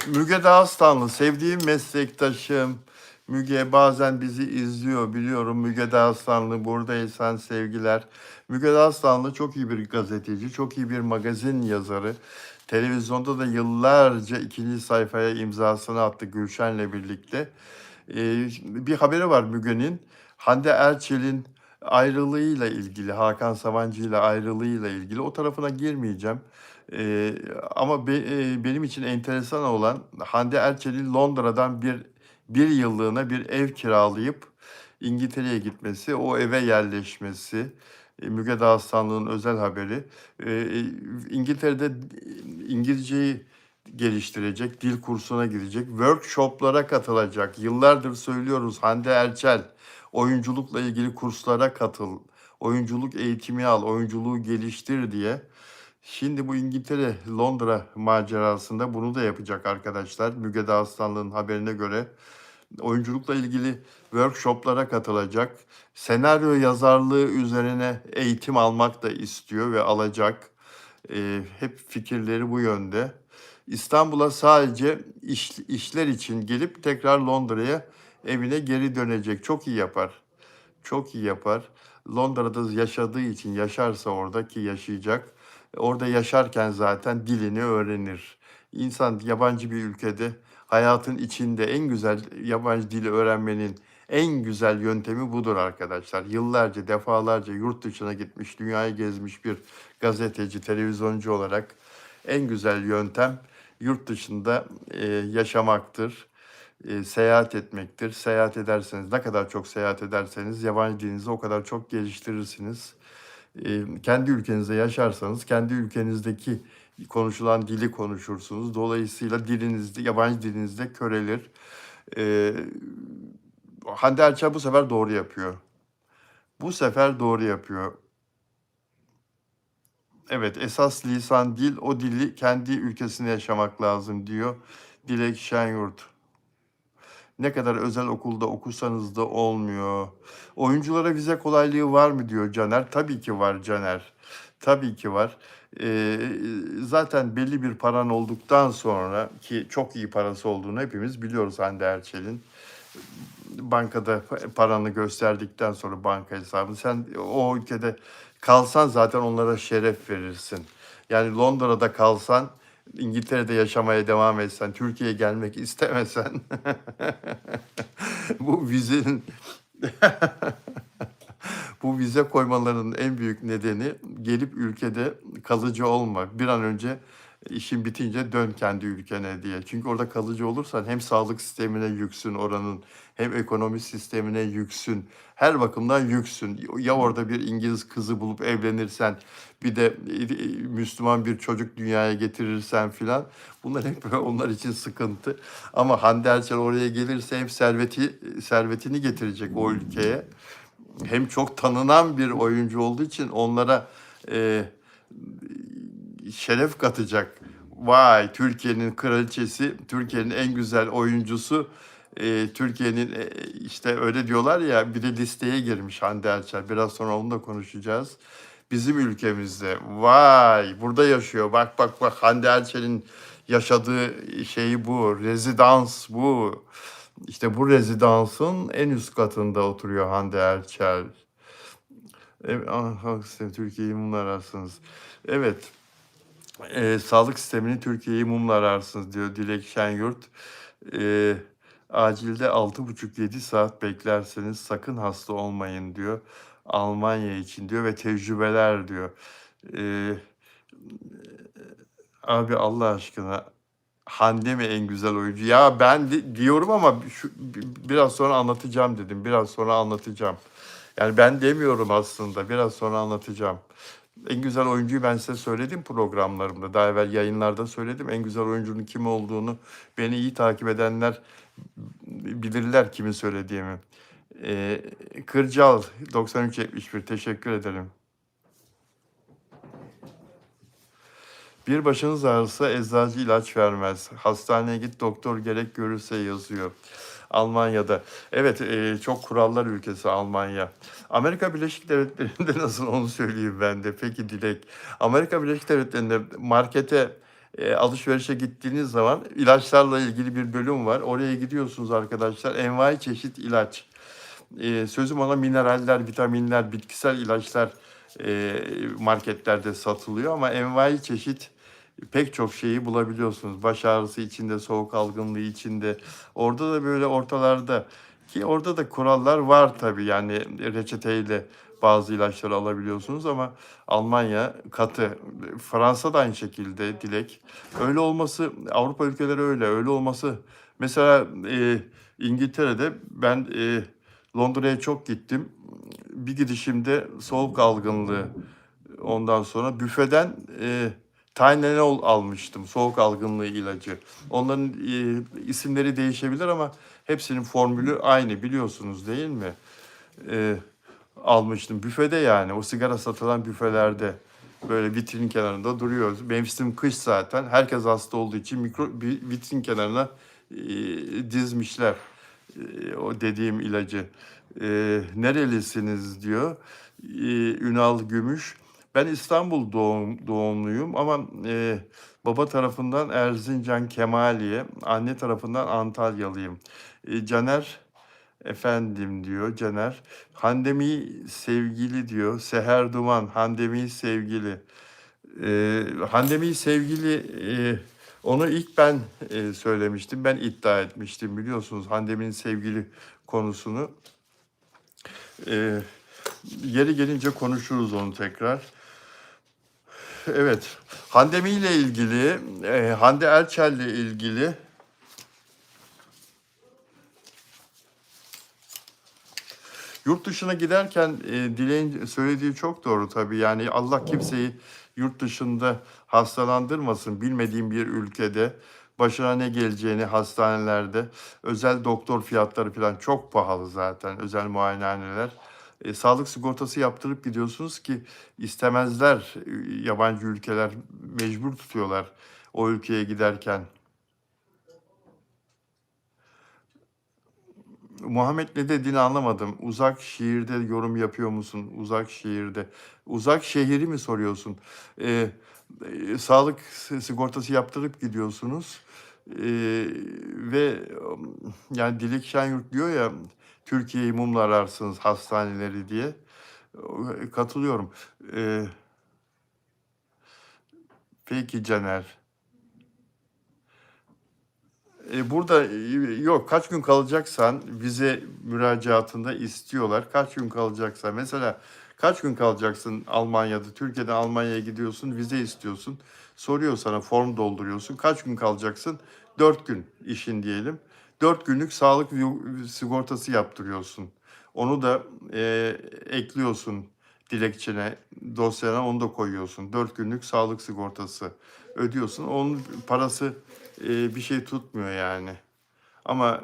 Müge Dağıstanlı, sevdiğim meslektaşım. Müge bazen bizi izliyor biliyorum. Müge Dağıstanlı buradaysan sevgiler. Müge Dağıstanlı çok iyi bir gazeteci, çok iyi bir magazin yazarı. Televizyonda da yıllarca ikinci sayfaya imzasını attı Gülşen'le birlikte. Bir haberi var Müge'nin. Hande Erçel'in ayrılığıyla ilgili, Hakan Sabancı ile ayrılığıyla ilgili. O tarafına girmeyeceğim. Eee, ama benim için enteresan olan Hande Erçel'in Londra'dan bir yıllığına bir ev kiralayıp İngiltere'ye gitmesi, o eve yerleşmesi, Müge Dağıstanlı'nın özel haberi. İngiltere'de İngilizceyi geliştirecek, dil kursuna gidecek, workshop'lara katılacak. Yıllardır söylüyoruz Hande Erçel, oyunculukla ilgili kurslara katıl, oyunculuk eğitimi al, oyunculuğu geliştir diye. Şimdi bu İngiltere, Londra macerasında bunu da yapacak arkadaşlar. Müge Dağıstanlı'nın haberine göre oyunculukla ilgili workshop'lara katılacak. Senaryo yazarlığı üzerine eğitim almak da istiyor ve alacak. Hep fikirleri bu yönde. İstanbul'a sadece işler için gelip tekrar Londra'ya evine geri dönecek. Çok iyi yapar. Çok iyi yapar. Londra'da yaşadığı için yaşarsa orada ki yaşayacak. Orada yaşarken zaten dilini öğrenir. İnsan yabancı bir ülkede hayatın içinde en güzel yabancı dili öğrenmenin en güzel yöntemi budur arkadaşlar. Yıllarca, defalarca yurt dışına gitmiş, dünyayı gezmiş bir gazeteci, televizyoncu olarak en güzel yöntem yurt dışında yaşamaktır, seyahat etmektir. Seyahat ederseniz, ne kadar çok seyahat ederseniz yabancı dilinizi o kadar çok geliştirirsiniz. Kendi ülkenizde yaşarsanız, kendi ülkenizdeki konuşulan dili konuşursunuz. Dolayısıyla dilinizde, yabancı dilinizde körelir. Eee Hande Erçel bu sefer doğru yapıyor. Bu sefer doğru yapıyor. Evet, esas lisan dil, o dili kendi ülkesinde yaşamak lazım diyor Dilek Şenyurt. Ne kadar özel okulda okusanız da olmuyor. Oyunculara vize kolaylığı var mı diyor Caner. Tabii ki var Caner. Tabii ki var. Eee, zaten belli bir paran olduktan sonra ki çok iyi parası olduğunu hepimiz biliyoruz Hande Erçel'in. Bankada paranı gösterdikten sonra banka hesabını sen o ülkede kalsan zaten onlara şeref verirsin. Yani Londra'da kalsan, İngiltere'de yaşamaya devam etsen, Türkiye'ye gelmek istemesen bu vizenin bu vize koymalarının en büyük nedeni gelip ülkede kalıcı olmak. Bir an önce işin bitince dön kendi ülkene diye. Çünkü orada kalıcı olursan hem sağlık sistemine yüksün oranın, hem ekonomi sistemine yüksün. Her bakımdan yüksün. Ya orada bir İngiliz kızı bulup evlenirsen, bir de Müslüman bir çocuk dünyaya getirirsen filan. Bunlar hep onlar için sıkıntı. Ama Hande Erçel oraya gelirse hem servetini getirecek o ülkeye. hem çok tanınan bir oyuncu olduğu için onlara e, şeref katacak. Vay, Türkiye'nin kraliçesi, Türkiye'nin en güzel oyuncusu, Türkiye'nin işte öyle diyorlar ya, bir de listeye girmiş Hande Erçel. Biraz sonra onu da konuşacağız. Bizim ülkemizde. Vay, burada yaşıyor. Bak bak bak, Hande Erçel'in yaşadığı şey bu. Rezidans bu. İşte bu rezidansın en üst katında oturuyor Hande Erçel. Evet, Türkiye'yi mumla ararsınız. Evet, sağlık sistemini Türkiye'yi mumla ararsınız diyor Dilek Şenyurt. E, Acilde 6,5-7 saat beklerseniz sakın hasta olmayın diyor. Almanya için diyor ve tecrübeler diyor. E, Abi Allah aşkına, Hande mi en güzel oyuncu? Ya ben diyorum ama biraz sonra anlatacağım dedim. Biraz sonra anlatacağım. Yani ben demiyorum aslında. Biraz sonra anlatacağım. En güzel oyuncuyu ben size söyledim programlarımda. Daha evvel yayınlarda söyledim. En güzel oyuncunun kim olduğunu beni iyi takip edenler bilirler kimin söylediğimi. Kırcal 9371, teşekkür ederim. Bir başınız ağrısa eczacı ilaç vermez. Hastaneye git, doktor gerek görürse yazıyor. Almanya'da. Evet, çok kurallar ülkesi Almanya. Amerika Birleşik Devletleri'nde nasıl, onu söyleyeyim ben de. Peki Dilek. Amerika Birleşik Devletleri'nde markete alışverişe gittiğiniz zaman ilaçlarla ilgili bir bölüm var. Oraya gidiyorsunuz arkadaşlar. Envai çeşit ilaç. Sözüm ona mineraller, vitaminler, bitkisel ilaçlar marketlerde satılıyor ama envai çeşit pek çok şeyi bulabiliyorsunuz. Baş ağrısı içinde, soğuk algınlığı içinde. Orada da böyle ortalarda, ki orada da kurallar var tabii. Yani reçeteyle bazı ilaçları alabiliyorsunuz ama Almanya katı. Fransa da aynı şekilde Dilek. Öyle olması, Avrupa ülkeleri öyle. Öyle olması, mesela İngiltere'de ben Londra'ya çok gittim. Bir gidişimde soğuk algınlığı, ondan sonra büfeden Tylenol almıştım. Soğuk algınlığı ilacı. Onların isimleri değişebilir ama hepsinin formülü aynı, biliyorsunuz değil mi? E, Almıştım büfede, yani o sigara satılan büfelerde. Böyle vitrin kenarında duruyoruz. Mevsim kış zaten. Herkes hasta olduğu için bir vitrin kenarına dizmişler o dediğim ilacı. Nerelisiniz diyor. Ünal Gümüş. Ben İstanbul doğumluyum ama baba tarafından Erzincan Kemaliye, anne tarafından Antalyalıyım. Caner efendim diyor Caner. Handemi sevgili diyor. Seher Duman, Handemi sevgili. Handemi sevgili, onu ilk ben söylemiştim. Ben iddia etmiştim, biliyorsunuz, Handemi'nin sevgili konusunu. E, Yeri gelince konuşuruz onu tekrar. Evet, Handemi ile ilgili, Hande Erçel ile ilgili yurt dışına giderken Dilek'in söylediği çok doğru tabii. Yani Allah kimseyi yurt dışında hastalandırmasın. Bilmediğim bir ülkede başına ne geleceğini, hastanelerde özel doktor fiyatları falan çok pahalı zaten, özel muayenehaneler. Sağlık sigortası yaptırıp gidiyorsunuz ki istemezler, yabancı ülkeler mecbur tutuyorlar o ülkeye giderken. Muhammed, ne dediğini anlamadım. Uzak şehirde yorum yapıyor musun? Uzak şehirde. Uzak şehri mi soruyorsun? Ee, Sağlık sigortası yaptırıp gidiyorsunuz. Ve yani Dilek Şenyurt diyor ya, Türkiye'yi mumla ararsınız hastaneleri diye. Katılıyorum. Ee, peki Caner. Burada yok, kaç gün kalacaksan vize müracaatında istiyorlar. Kaç gün kalacaksan, mesela kaç gün kalacaksın Almanya'da, Türkiye'den Almanya'ya gidiyorsun, vize istiyorsun. Soruyor sana, form dolduruyorsun. Kaç gün kalacaksın? 4 gün işin diyelim. 4 günlük sağlık sigortası yaptırıyorsun. Onu da ekliyorsun dilekçene, dosyana onu da koyuyorsun. 4 günlük sağlık sigortası ödüyorsun. Onun parası bir şey tutmuyor yani. Ama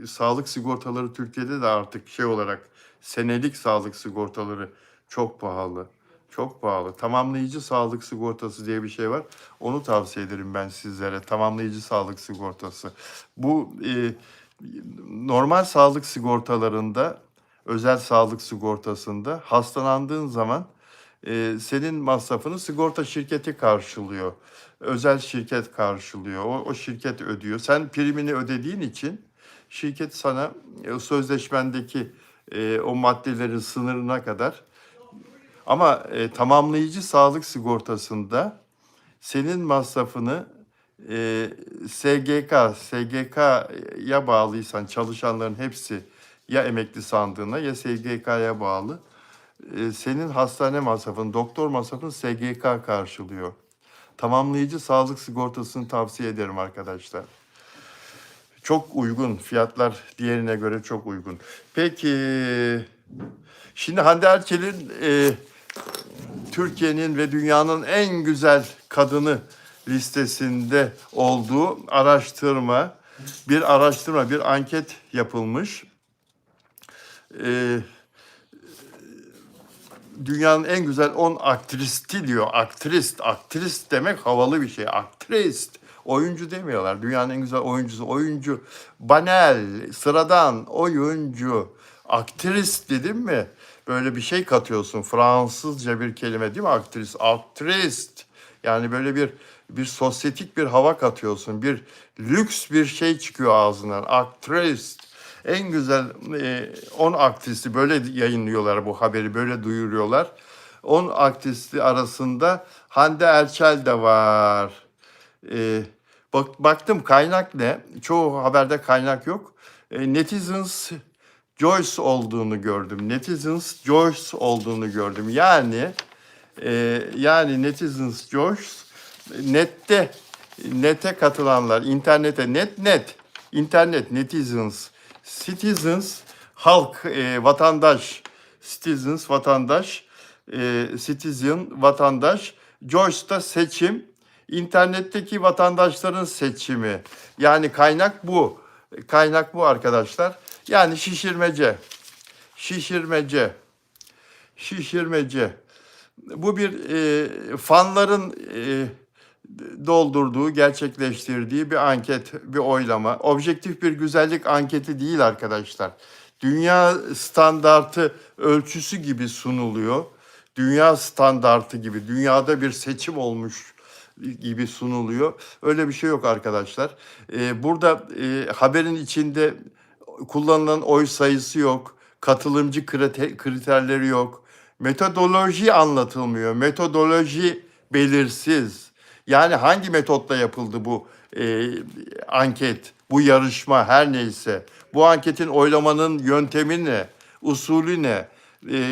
sağlık sigortaları Türkiye'de de artık şey olarak senelik sağlık sigortaları çok pahalı. Çok pahalı. Tamamlayıcı sağlık sigortası diye bir şey var. Onu tavsiye ederim ben sizlere. Tamamlayıcı sağlık sigortası. Bu normal sağlık sigortalarında, özel sağlık sigortasında hastalandığın zaman senin masrafını sigorta şirketi karşılıyor. Özel şirket karşılıyor. O şirket ödüyor. Sen primini ödediğin için şirket sana sözleşmendeki o maddelerin sınırına kadar, ama tamamlayıcı sağlık sigortasında senin masrafını SGK'ya bağlıysan, çalışanların hepsi ya emekli sandığına ya SGK'ya bağlı. Senin hastane masrafını, doktor masrafını SGK karşılıyor. Tamamlayıcı sağlık sigortasını tavsiye ederim arkadaşlar. Çok uygun. Fiyatlar diğerine göre çok uygun. Peki, şimdi Hande Erçel'in Türkiye'nin ve dünyanın en güzel kadını listesinde olduğu bir anket yapılmış. Dünyanın en güzel 10 aktristi diyor. Aktrist demek havalı bir şey. Aktrist. Oyuncu demiyorlar. Dünyanın en güzel oyuncusu. Oyuncu. Banal, sıradan oyuncu. Aktrist dedim mi? Böyle bir şey katıyorsun. Fransızca bir kelime değil mi? Aktrist. Yani böyle bir sosyetik bir hava katıyorsun. Bir lüks bir şey çıkıyor ağzından. Aktrist. En güzel 10 aktristi böyle yayınlıyorlar, bu haberi böyle duyuruyorlar. 10 aktristi arasında Hande Erçel de var. Baktım kaynak ne? Çoğu haberde kaynak yok. Netizens Joyce olduğunu gördüm. Netizens Joyce olduğunu gördüm. Yani Netizens Joyce nete katılanlar, internete internet netizens, citizens halk, vatandaş, citizens vatandaş, citizen vatandaş, Joyce da seçim, internetteki vatandaşların seçimi. Yani kaynak bu. Kaynak bu arkadaşlar. Yani şişirmece. Bu bir fanların doldurduğu, gerçekleştirdiği bir anket, bir oylama. Objektif bir güzellik anketi değil arkadaşlar. Dünya standartı ölçüsü gibi sunuluyor. Dünya standartı gibi, dünyada bir seçim olmuş gibi sunuluyor. Öyle bir şey yok arkadaşlar. Burada haberin içinde kullanılan oy sayısı yok. Katılımcı kriterleri yok. Metodoloji anlatılmıyor. Metodoloji belirsiz. Yani hangi metotla yapıldı bu anket, bu yarışma her neyse. Bu anketin oylamanın yöntemi ne, usulü ne,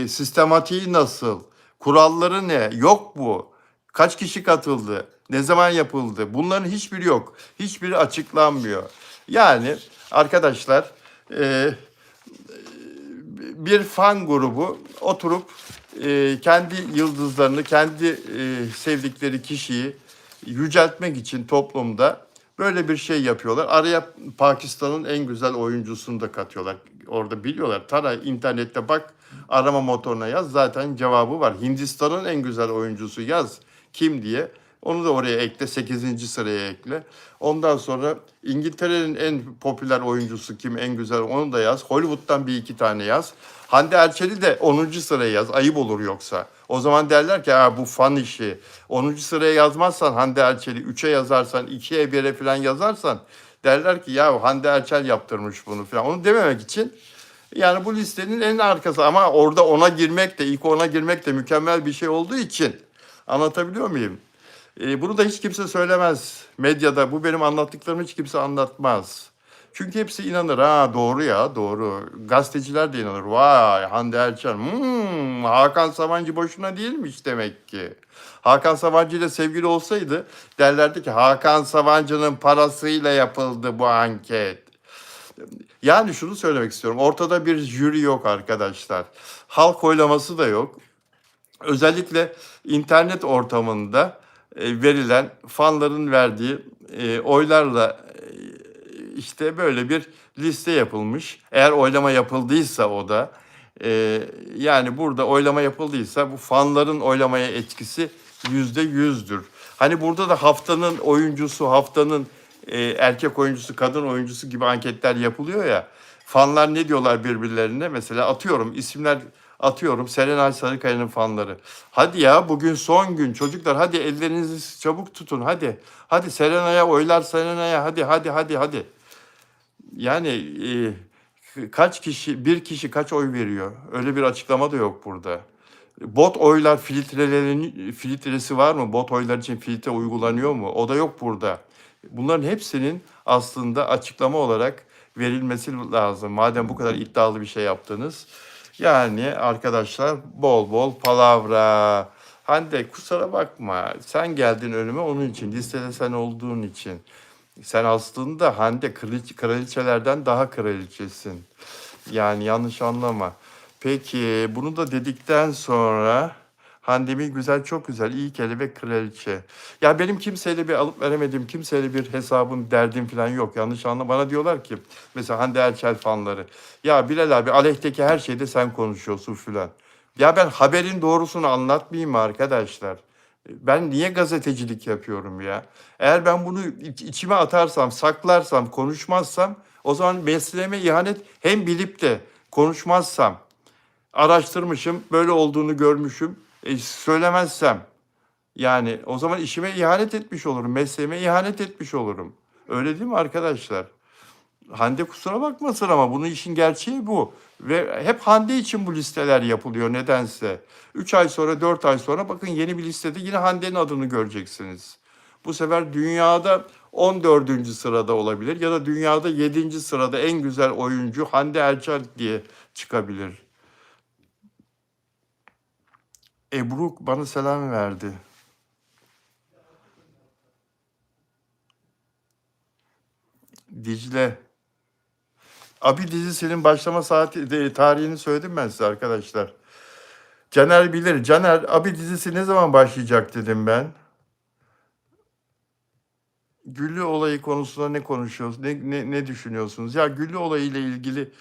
sistematiği nasıl, kuralları ne? Yok bu. Kaç kişi katıldı, ne zaman yapıldı? Bunların hiçbiri yok. Hiçbiri açıklanmıyor. Yani arkadaşlar bir fan grubu oturup kendi yıldızlarını, kendi sevdikleri kişiyi yüceltmek için toplumda böyle bir şey yapıyorlar. Araya Pakistan'ın en güzel oyuncusunu da katıyorlar. Orada biliyorlar. Tara internette bak, arama motoruna yaz, zaten cevabı var. Hindistan'ın en güzel oyuncusu yaz kim diye. Onu da oraya ekle, 8. sıraya ekle. Ondan sonra İngiltere'nin en popüler oyuncusu kim, en güzel, onu da yaz. Hollywood'dan bir iki tane yaz. Hande Erçel'i de 10. sıraya yaz. Ayıp olur yoksa. O zaman derler ki bu fan işi. 10. sıraya yazmazsan Hande Erçel'i, 3'e yazarsan, 2'ye 1'e falan yazarsan derler ki ya Hande Erçel yaptırmış bunu falan. Onu dememek için yani bu listenin en arkası, ama orada ilk ona girmek de mükemmel bir şey olduğu için, anlatabiliyor muyum? Bunu da hiç kimse söylemez medyada. Bu benim anlattıklarımı hiç kimse anlatmaz. Çünkü hepsi inanır. Doğru ya, doğru. Gazeteciler de inanır. Vay Hande Erçel. Hakan Sabancı boşuna değilmiş demek ki. Hakan Sabancı ile sevgili olsaydı derlerdi ki Hakan Sabancı'nın parasıyla yapıldı bu anket. Yani şunu söylemek istiyorum. Ortada bir jüri yok arkadaşlar. Halk oylaması da yok. Özellikle internet ortamında verilen, fanların verdiği oylarla işte böyle bir liste yapılmış. Eğer oylama yapıldıysa o da yani burada oylama yapıldıysa bu fanların oylamaya etkisi %100'dür. Hani burada da haftanın oyuncusu, haftanın erkek oyuncusu, kadın oyuncusu gibi anketler yapılıyor ya. Fanlar ne diyorlar birbirlerine? Mesela atıyorum isimler atıyorum Serenay Sarıkaya'nın fanları. Hadi ya bugün son gün çocuklar hadi ellerinizi çabuk tutun hadi. Hadi Serenay'a oylar Serenay'a hadi. Yani kaç kişi bir kişi kaç oy veriyor? Öyle bir açıklama da yok burada. Bot oylar filtresi var mı? Bot oylar için filtre uygulanıyor mu? O da yok burada. Bunların hepsinin aslında açıklama olarak verilmesi lazım. Madem bu kadar iddialı bir şey yaptınız. Yani arkadaşlar bol bol palavra. Hande kusura bakma. Sen geldin önüme onun için. Listede sen olduğun için. Sen aslında Hande kraliçelerden daha kraliçesin. Yani yanlış anlama. Peki bunu da dedikten sonra Hande güzel çok güzel iyi kelebek kraliçe. Ya benim kimseyle bir alıp veremediğim kimseyle bir hesabım derdim falan yok. Yanlış anlama. Bana diyorlar ki mesela Hande Erçel fanları. Ya Bilal abi aleyhteki her şeyde sen konuşuyorsun filan. Ya ben haberin doğrusunu anlatmayayım mı arkadaşlar? Ben niye gazetecilik yapıyorum ya? Eğer ben bunu içime atarsam, saklarsam, konuşmazsam o zaman mesleğime ihanet hem bilip de konuşmazsam, araştırmışım, böyle olduğunu görmüşüm, söylemezsem yani o zaman işime ihanet etmiş olurum, mesleğime ihanet etmiş olurum. Öyle değil mi arkadaşlar? Hande kusura bakmasın ama bunun işin gerçeği bu. Ve hep Hande için bu listeler yapılıyor nedense. 3 ay sonra 4 ay sonra bakın yeni bir listede yine Hande'nin adını göreceksiniz. Bu sefer dünyada 14. sırada olabilir ya da dünyada 7. sırada en güzel oyuncu Hande Erçel diye çıkabilir. Ebru bana selam verdi. Dicle. Abi dizisinin başlama saati tarihini söyledim ben size arkadaşlar. Caner bilir. Caner Abi dizisi ne zaman başlayacak dedim ben. Güllü olayı konusunda ne konuşuyorsunuz? Ne düşünüyorsunuz? Ya Güllü olayı ile ilgili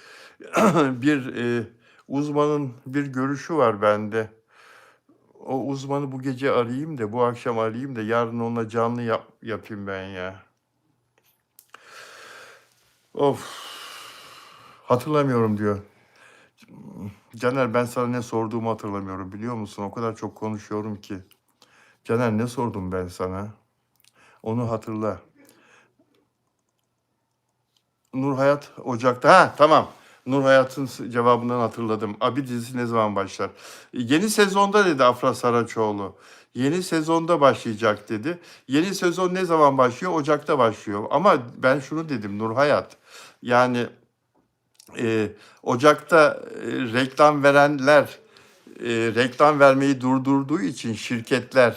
bir uzmanın bir görüşü var bende. O uzmanı bu gece arayayım da bu akşam arayayım da yarın onunla canlı yapayım ben ya. Of. Hatırlamıyorum diyor. Caner ben sana ne sorduğumu hatırlamıyorum biliyor musun? O kadar çok konuşuyorum ki. Caner ne sordum ben sana? Onu hatırla. Nur Hayat Ocak'ta. Ha tamam. Nur Hayat'ın cevabından hatırladım. Abi dizisi ne zaman başlar? Yeni sezonda dedi Afra Saraçoğlu. Yeni sezonda başlayacak dedi. Yeni sezon ne zaman başlıyor? Ocak'ta başlıyor. Ama ben şunu dedim Nur Hayat. Yani Ocak'ta reklam verenler reklam vermeyi durdurduğu için şirketler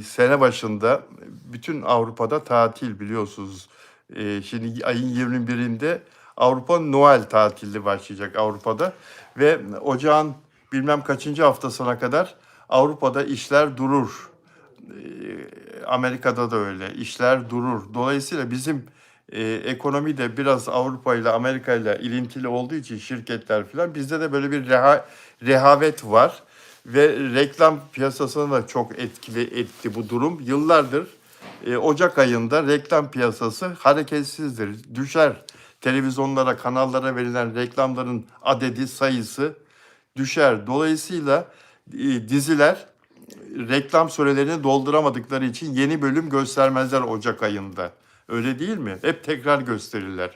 sene başında bütün Avrupa'da tatil biliyorsunuz. Şimdi ayın 21'inde Avrupa Noel tatili başlayacak Avrupa'da ve ocağın bilmem kaçıncı haftasına kadar Avrupa'da işler durur. Amerika'da da öyle. İşler durur. Dolayısıyla bizim ekonomi de biraz Avrupa ile Amerika ile ilintili olduğu için şirketler falan bizde de böyle bir rehavet var ve reklam piyasasına da çok etti bu durum. Yıllardır Ocak ayında reklam piyasası hareketsizdir, düşer. Televizyonlara, kanallara verilen reklamların adedi, sayısı düşer. Dolayısıyla diziler reklam sürelerini dolduramadıkları için yeni bölüm göstermezler Ocak ayında. Öyle değil mi? Hep tekrar gösterirler.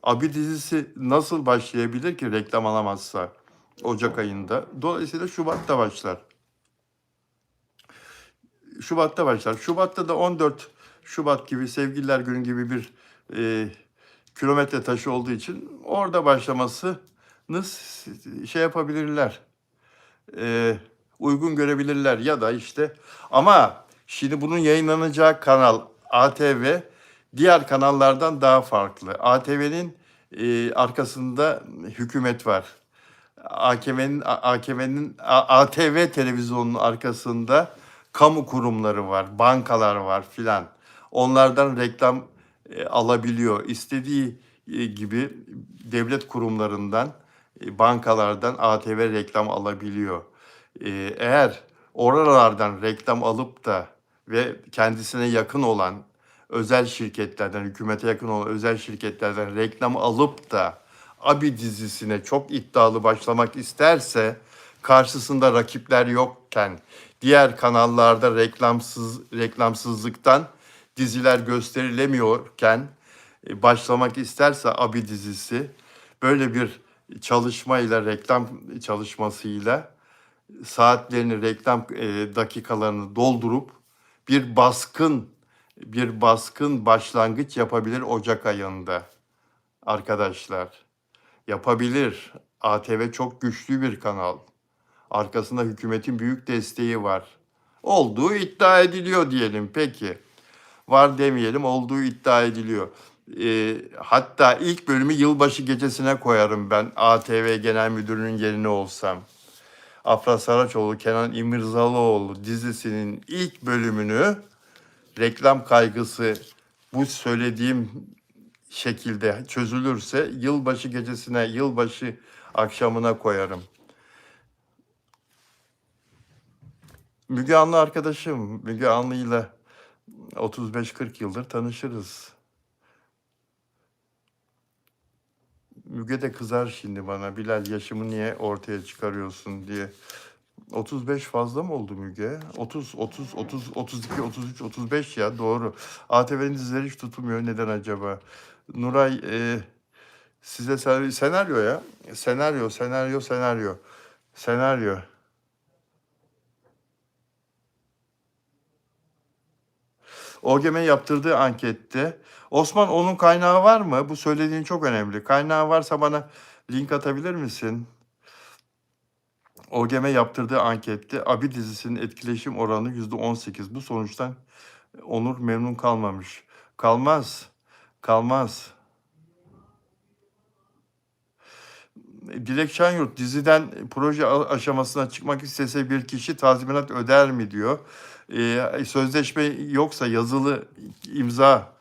Abi dizisi nasıl başlayabilir ki reklam alamazsa Ocak ayında? Dolayısıyla Şubat'ta başlar. Şubat'ta başlar. Şubat'ta da 14 Şubat gibi Sevgililer Günü gibi bir kilometre taşı olduğu için orada başlamasını şey yapabilirler. Uygun görebilirler ya da işte ama şimdi bunun yayınlanacağı kanal ATV diğer kanallardan daha farklı. ATV'nin arkasında hükümet var. ATV televizyonunun arkasında kamu kurumları var, bankalar var filan. Onlardan reklam alabiliyor. İstediği gibi devlet kurumlarından, bankalardan ATV reklam alabiliyor. Eğer oralardan reklam alıp da ve kendisine yakın olan özel şirketlerden, hükümete yakın olan özel şirketlerden reklam alıp da Abi dizisine çok iddialı başlamak isterse, karşısında rakipler yokken, diğer kanallarda reklamsızlıktan diziler gösterilemiyorken başlamak isterse Abi dizisi, böyle bir çalışmayla, reklam çalışmasıyla saatlerini, reklam dakikalarını doldurup bir baskın başlangıç yapabilir Ocak ayında arkadaşlar. Yapabilir. ATV çok güçlü bir kanal. Arkasında hükümetin büyük desteği var. Olduğu iddia ediliyor diyelim peki. Var demeyelim, olduğu iddia ediliyor. Hatta ilk bölümü yılbaşı gecesine koyarım ben, ATV Genel Müdürü'nün yerine olsam. Afra Saraçoğlu, Kenan İmirzalıoğlu dizisinin ilk bölümünü, reklam kaygısı bu söylediğim şekilde çözülürse, yılbaşı gecesine, yılbaşı akşamına koyarım. Müge Anlı arkadaşım, Müge Anlı'yla 35-40 yıldır tanışırız. Müge de kızar şimdi bana, Bilal yaşımı niye ortaya çıkarıyorsun diye. 35 fazla mı oldu Müge? 30, 30, 30, 32, 33, 35 ya, doğru. ATV'nin dizileri hiç tutulmuyor. Neden acaba? Nuray, size senaryo ya. Senaryo. OGM yaptırdığı ankette. Osman, onun kaynağı var mı? Bu söylediğin çok önemli. Kaynağı varsa bana link atabilir misin? OGM yaptırdığı ankette Abi dizisinin etkileşim oranı %18. Bu sonuçtan Onur memnun kalmamış. Kalmaz. Dilek Şenyurt, diziden proje aşamasına çıkmak istese bir kişi tazminat öder mi diyor. Sözleşme yoksa, yazılı imza,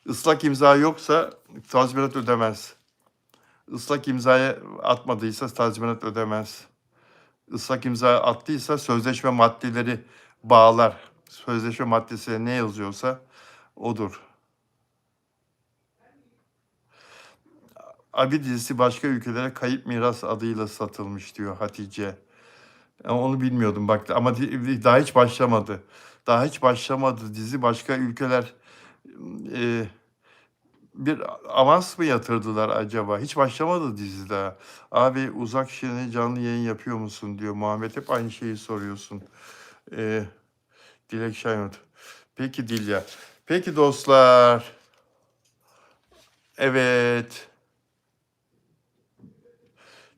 ıslak imza yoksa tazminat ödemez. Islak imzaya atmadıysa tazminat ödemez. Islak imza attıysa sözleşme maddeleri bağlar. Sözleşme maddesine ne yazıyorsa odur. Abi dizisi başka ülkelere kayıp miras adıyla satılmış diyor Hatice. Ama onu bilmiyordum bak, ama daha hiç başlamadı. Daha hiç başlamadı dizi, başka ülkeler e, bir avans mı yatırdılar acaba? Hiç başlamadı dizi daha. Abi Uzak Şirin'e canlı yayın yapıyor musun diyor Muhammed. Hep aynı şeyi soruyorsun. E, Dilek Şahinot. Peki Dilya. Peki dostlar. Evet.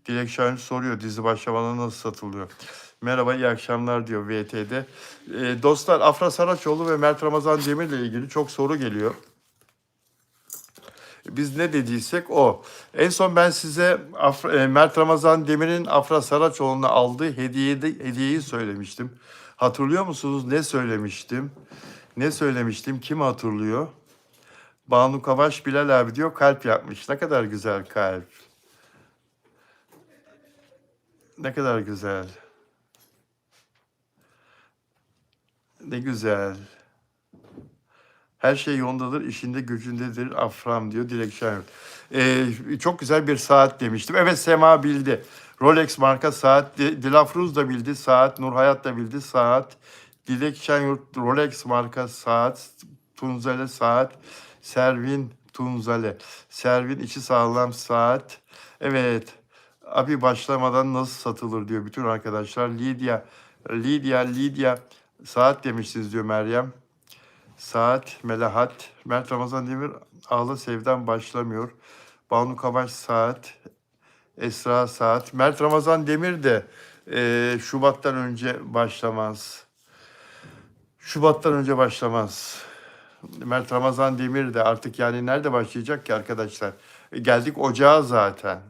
Dilek Şahin soruyor, dizi başlamadan nasıl satılıyor? Merhaba, iyi akşamlar diyor VT'de. Dostlar, Afra Saraçoğlu ve Mert Ramazan Demir'le ilgili çok soru geliyor. Biz ne dediysek o. En son ben size Mert Ramazan Demir'in Afra Saraçoğlu'na aldığı hediyeyi söylemiştim. Hatırlıyor musunuz? Ne söylemiştim? Kim hatırlıyor? Banu Kavaş, Bilal abi diyor, kalp yapmış. Ne kadar güzel kalp. Ne kadar güzel. Ne güzel. Her şey yolundadır, işinde gücündedir Afram diyor Dilek Şahin. Çok güzel bir saat demiştim. Evet, Sema bildi. Rolex marka saat. Dilafruz da bildi saat. Nurhayat da bildi saat. Dilek Şenyurt Rolex marka saat. Tunzale saat. Servin Tunzale. Servin içi sağlam saat. Evet. Abi başlamadan nasıl satılır diyor bütün arkadaşlar. Lidya saat demişsiniz diyor Meryem. Saat, Melahat, Mert Ramazan Demir, Ağla Sevdan başlamıyor. Banu Kavaş saat, Esra saat. Mert Ramazan Demir de Şubat'tan önce başlamaz. Mert Ramazan Demir de artık, yani nerede başlayacak ki arkadaşlar? Geldik Ocağa zaten.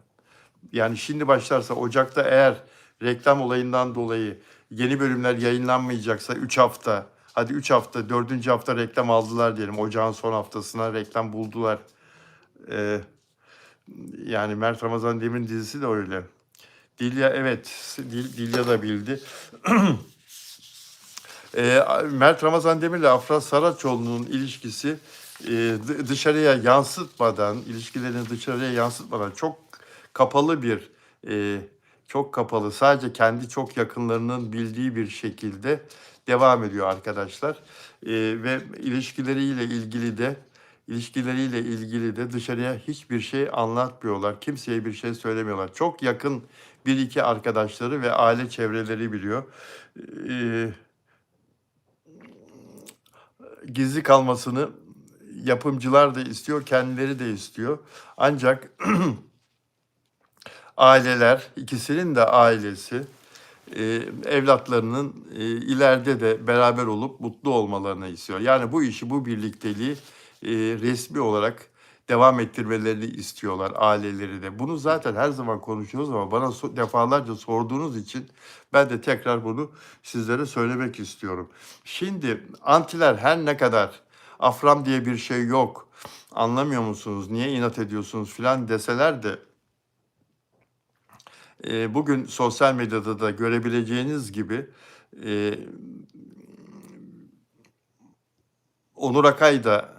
Yani şimdi başlarsa Ocak'ta, eğer reklam olayından dolayı yeni bölümler yayınlanmayacaksa 3 hafta Hadi 3 hafta, 4. hafta reklam aldılar diyelim. Ocağın son haftasına reklam buldular. Eee, Yani Mert Ramazan Demir'in dizisi de öyle. Dilya, evet, Dilya da bildi. Mert Ramazan Demir'le Afra Saraçoğlu'nun ilişkisi dışarıya yansıtmadan, ilişkilerini dışarıya yansıtmadan kapalı bir, çok kapalı, sadece kendi çok yakınlarının bildiği bir şekilde devam ediyor arkadaşlar. Ve ilişkileriyle ilgili de dışarıya hiçbir şey anlatmıyorlar. Kimseye bir şey söylemiyorlar. Çok yakın bir iki arkadaşları ve aile çevreleri biliyor. Eee Gizli kalmasını yapımcılar da istiyor, kendileri de istiyor. Ancak aileler, ikisinin de ailesi, evlatlarının ileride de beraber olup mutlu olmalarını istiyor. Yani bu işi, bu birlikteliği resmi olarak devam ettirmelerini istiyorlar aileleri de. Bunu zaten her zaman konuşuyoruz ama bana defalarca sorduğunuz için ben de tekrar bunu sizlere söylemek istiyorum. Şimdi antiler her ne kadar afram diye bir şey yok, anlamıyor musunuz, niye inat ediyorsunuz filan deseler de bugün sosyal medyada da görebileceğiniz gibi e, Onur Akay da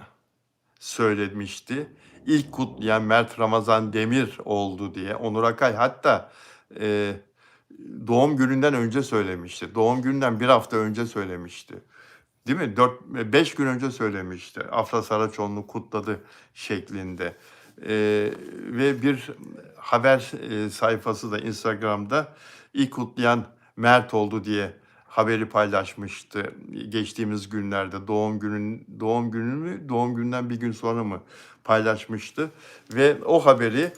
söylemişti. İlk kutlayan Mert Ramazan Demir oldu diye. Onur Akay hatta e, doğum gününden önce söylemişti. Doğum gününden bir hafta önce söylemişti. Değil mi? 5 gün önce söylemişti. Afra Saraçoğlu'nu kutladı şeklinde. Ve bir haber sayfası da Instagram'da ilk kutlayan Mert oldu diye haberi paylaşmıştı geçtiğimiz günlerde. Doğum gününden bir gün sonra mı paylaşmıştı ve o haberi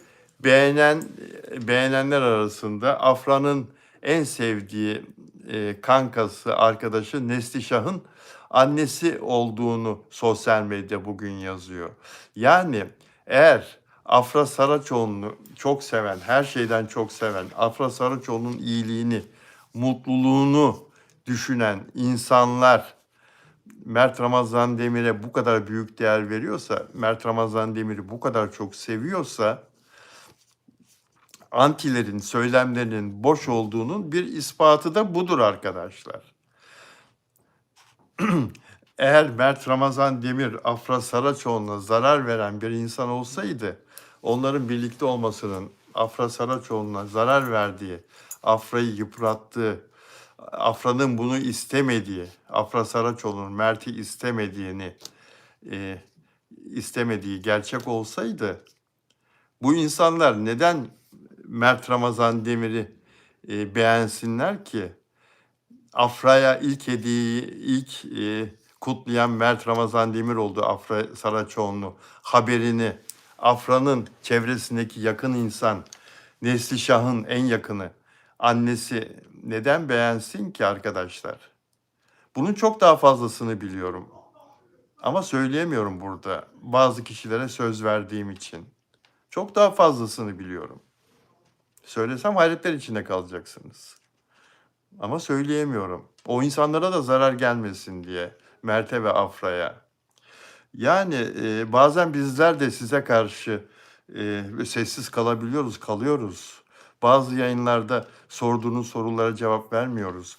beğenenler arasında Afra'nın en sevdiği kankası, arkadaşı Neslişah'ın annesi olduğunu sosyal medya bugün yazıyor. Yani eğer Afra Saraçoğlu'nu çok seven, her şeyden çok seven, Afra Saraçoğlu'nun iyiliğini, mutluluğunu düşünen insanlar Mert Ramazan Demir'e bu kadar büyük değer veriyorsa, Mert Ramazan Demir'i bu kadar çok seviyorsa, antilerin söylemlerinin boş olduğunun bir ispatı da budur arkadaşlar. Eğer Mert Ramazan Demir, Afra Saraçoğlu'na zarar veren bir insan olsaydı, onların birlikte olmasının Afra Saraçoğlu'na zarar verdiği, Afra'yı yıprattığı, Afra'nın bunu istemediği, Afra Saraçoğlu'nun Mert'i e, istemediği gerçek olsaydı, bu insanlar neden Mert Ramazan Demir'i beğensinler ki? Afra'ya ilk kutlayan Mert Ramazan Demir oldu, Afra Saraçoğlu haberini. Afra'nın çevresindeki yakın insan, Neslişah'ın en yakını, annesi neden beğensin ki arkadaşlar? Bunun çok daha fazlasını biliyorum. Ama söyleyemiyorum burada. Bazı kişilere söz verdiğim için. Çok daha fazlasını biliyorum. Söylesem hayretler içinde kalacaksınız. Ama söyleyemiyorum. O insanlara da zarar gelmesin diye. Mert'e ve Afra'ya. Yani bazen bizler de size karşı sessiz kalıyoruz. Bazı yayınlarda sorduğunuz sorulara cevap vermiyoruz.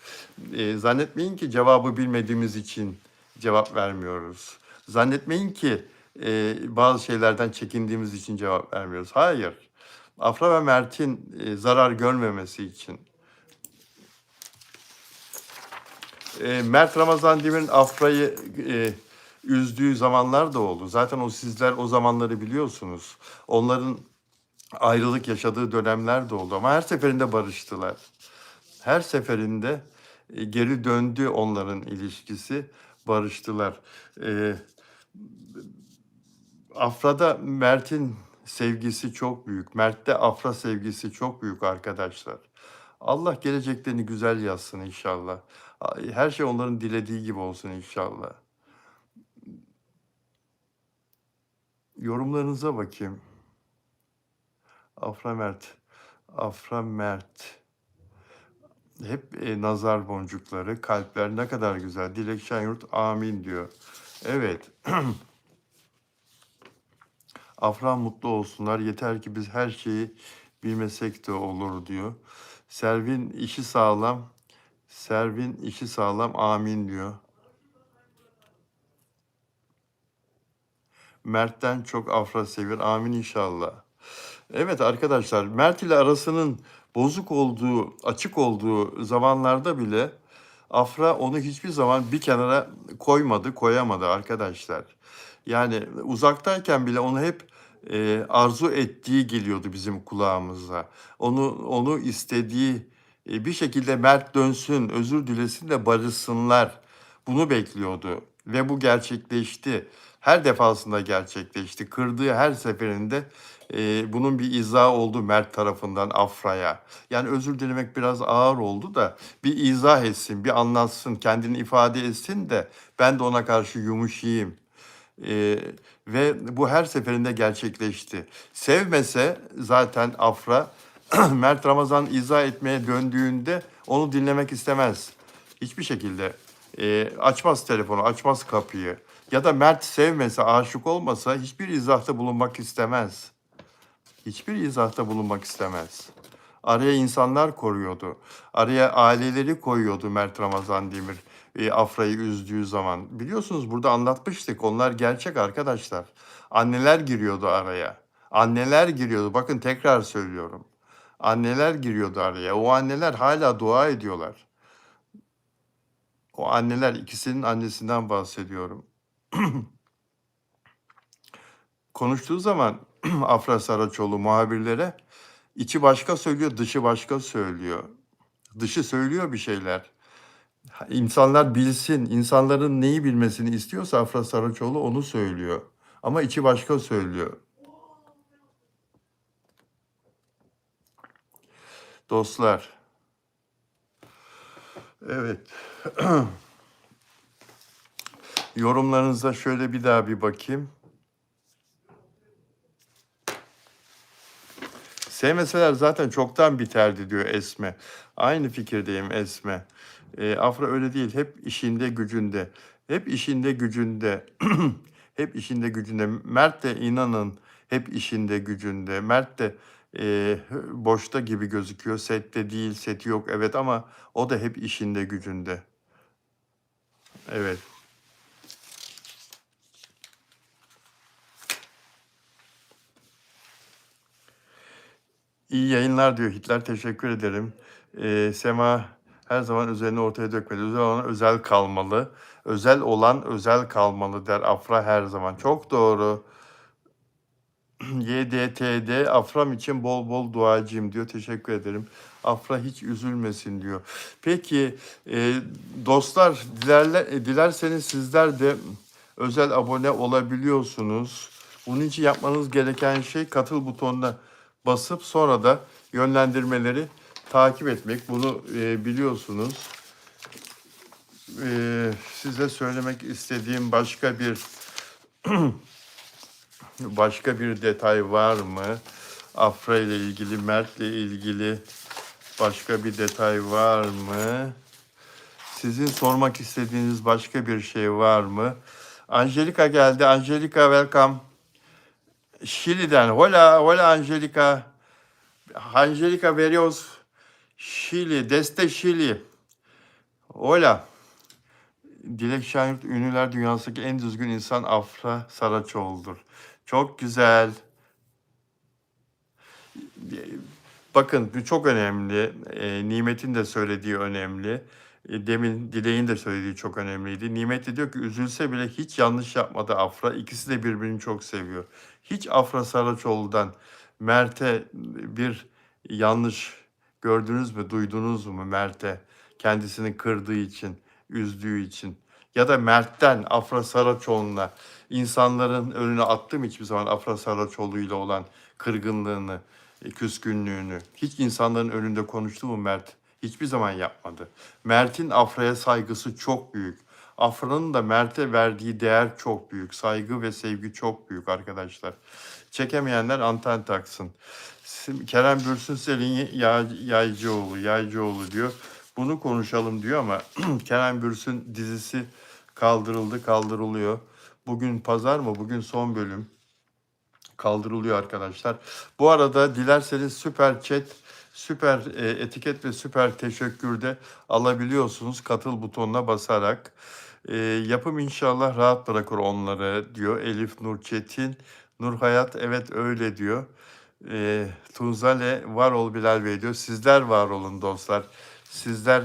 Zannetmeyin ki cevabı bilmediğimiz için cevap vermiyoruz. Zannetmeyin ki bazı şeylerden çekindiğimiz için cevap vermiyoruz. Hayır. Afra ve Mert'in zarar görmemesi için. Mert Ramazan Demir'in Afra'yı üzdüğü zamanlar da oldu. Zaten sizler o zamanları biliyorsunuz. Onların ayrılık yaşadığı dönemler de oldu ama her seferinde barıştılar. Her seferinde geri döndü onların ilişkisi, barıştılar. Afra'da Mert'in sevgisi çok büyük. Mert'te Afra sevgisi çok büyük arkadaşlar. Allah geleceklerini güzel yazsın inşallah. Her şey onların dilediği gibi olsun inşallah. Yorumlarınıza bakayım. Afra Mert. Afra Mert. Hep nazar boncukları, kalpler ne kadar güzel. Dilek Şenyurt amin diyor. Evet. Afra mutlu olsunlar. Yeter ki biz her şeyi bilmesek de olur diyor. Servin işi sağlam. Servin işi sağlam amin diyor. Mert'ten çok Afra sevir. Amin inşallah. Evet arkadaşlar, Mert ile arasının bozuk olduğu, açık olduğu zamanlarda bile Afra onu hiçbir zaman bir kenara koymadı, koyamadı arkadaşlar. Yani uzaktayken bile onu hep arzu ettiği geliyordu bizim kulağımıza. Onu istediği bir şekilde Mert dönsün, özür dilesin de barışsınlar. Bunu bekliyordu ve bu gerçekleşti. Her defasında gerçekleşti. Kırdığı her seferinde bunun bir izahı oldu Mert tarafından Afra'ya. Yani özür dilemek biraz ağır oldu da bir izah etsin, bir anlatsın, kendini ifade etsin de ben de ona karşı yumuşayayım. Ve bu her seferinde gerçekleşti. Sevmese zaten Afra Mert Ramazan izah etmeye döndüğünde onu dinlemek istemez. Hiçbir şekilde açmaz telefonu, açmaz kapıyı. Ya da Mert sevmese, aşık olmasa hiçbir izahta bulunmak istemez. Hiçbir izahta bulunmak istemez. Araya insanlar koruyordu. Araya aileleri koyuyordu Mert Ramazan Demir. Afra'yı üzdüğü zaman. Biliyorsunuz burada anlatmıştık. Onlar gerçek arkadaşlar. Anneler giriyordu araya. Anneler giriyordu. Bakın tekrar söylüyorum. Anneler giriyordu araya. O anneler hala dua ediyorlar. O anneler, ikisinin annesinden bahsediyorum. Konuştuğu zaman Afra Saraçoğlu muhabirlere içi başka söylüyor, dışı başka söylüyor. Dışı söylüyor bir şeyler. İnsanlar bilsin, insanların neyi bilmesini istiyorsa Afra Saraçoğlu onu söylüyor. Ama içi başka söylüyor. Dostlar, evet. Yorumlarınıza şöyle bir daha bir bakayım. Sevmeseler zaten çoktan biterdi diyor Esme. Aynı fikirdeyim Esme. Afra öyle değil. Hep işinde gücünde. Hep işinde gücünde. Hep işinde gücünde. Mert de inanın hep işinde gücünde. Mert de boşta gibi gözüküyor. Sette değil, seti yok evet ama o da hep işinde gücünde. Evet. İyi yayınlar diyor Hitler. Teşekkür ederim. Sema her zaman özelini ortaya dökmeli. Özel olan özel kalmalı. Özel olan özel kalmalı der Afra her zaman. Çok doğru. YDT'de Afram için bol bol duacıyım diyor. Teşekkür ederim. Afra hiç üzülmesin diyor. Peki dostlar dilerseniz sizler de özel abone olabiliyorsunuz. Bunun için yapmanız gereken şey katıl butonuna basıp sonra da yönlendirmeleri takip etmek. Bunu biliyorsunuz. Size söylemek istediğim başka bir detay var mı? Afra ile ilgili, Mert ile ilgili başka bir detay var mı? Sizin sormak istediğiniz başka bir şey var mı? Angelika geldi. Angelika welcome. Şili'den. Hola, hola Angelika. Angelika veriyoruz. Şili, Deste Şili. Hola. Dilek Şahin ünlüler dünyasındaki en düzgün insan Afra Saraçoğlu'dur. Çok güzel. Bakın bu çok önemli. Nimet'in de söylediği önemli. Demin Dilek'in de söylediği çok önemliydi. Nimet de diyor ki üzülse bile hiç yanlış yapmadı Afra. İkisi de birbirini çok seviyor. Hiç Afra Saraçoğlu'dan Mert'e bir yanlış gördünüz mü, duydunuz mu Mert'e? Kendisini kırdığı için, üzdüğü için. Ya da Mert'ten Afra Saraçoğlu'na insanların önüne attım hiçbir zaman Afra Saraçoğlu'yla olan kırgınlığını, küskünlüğünü. Hiç insanların önünde konuştu mu Mert? Hiçbir zaman yapmadı. Mert'in Afra'ya saygısı çok büyük. Afra'nın da Mert'e verdiği değer çok büyük. Saygı ve sevgi çok büyük arkadaşlar. Çekemeyenler anten taksın. Kerem Bürsinsel'in Yaycıoğlu diyor. Bunu konuşalım diyor ama Kenan Bürsin dizisi kaldırılıyor. Bugün pazar mı? Bugün son bölüm kaldırılıyor arkadaşlar. Bu arada dilerseniz süper chat, süper etiket ve süper teşekkürde alabiliyorsunuz katıl butonuna basarak. Yapım inşallah rahat bırakır onları diyor Elif Nur Çetin. Nur Hayat evet öyle diyor. Tunzale var ol Bilal Bey diyor. Sizler var olun dostlar. Sizler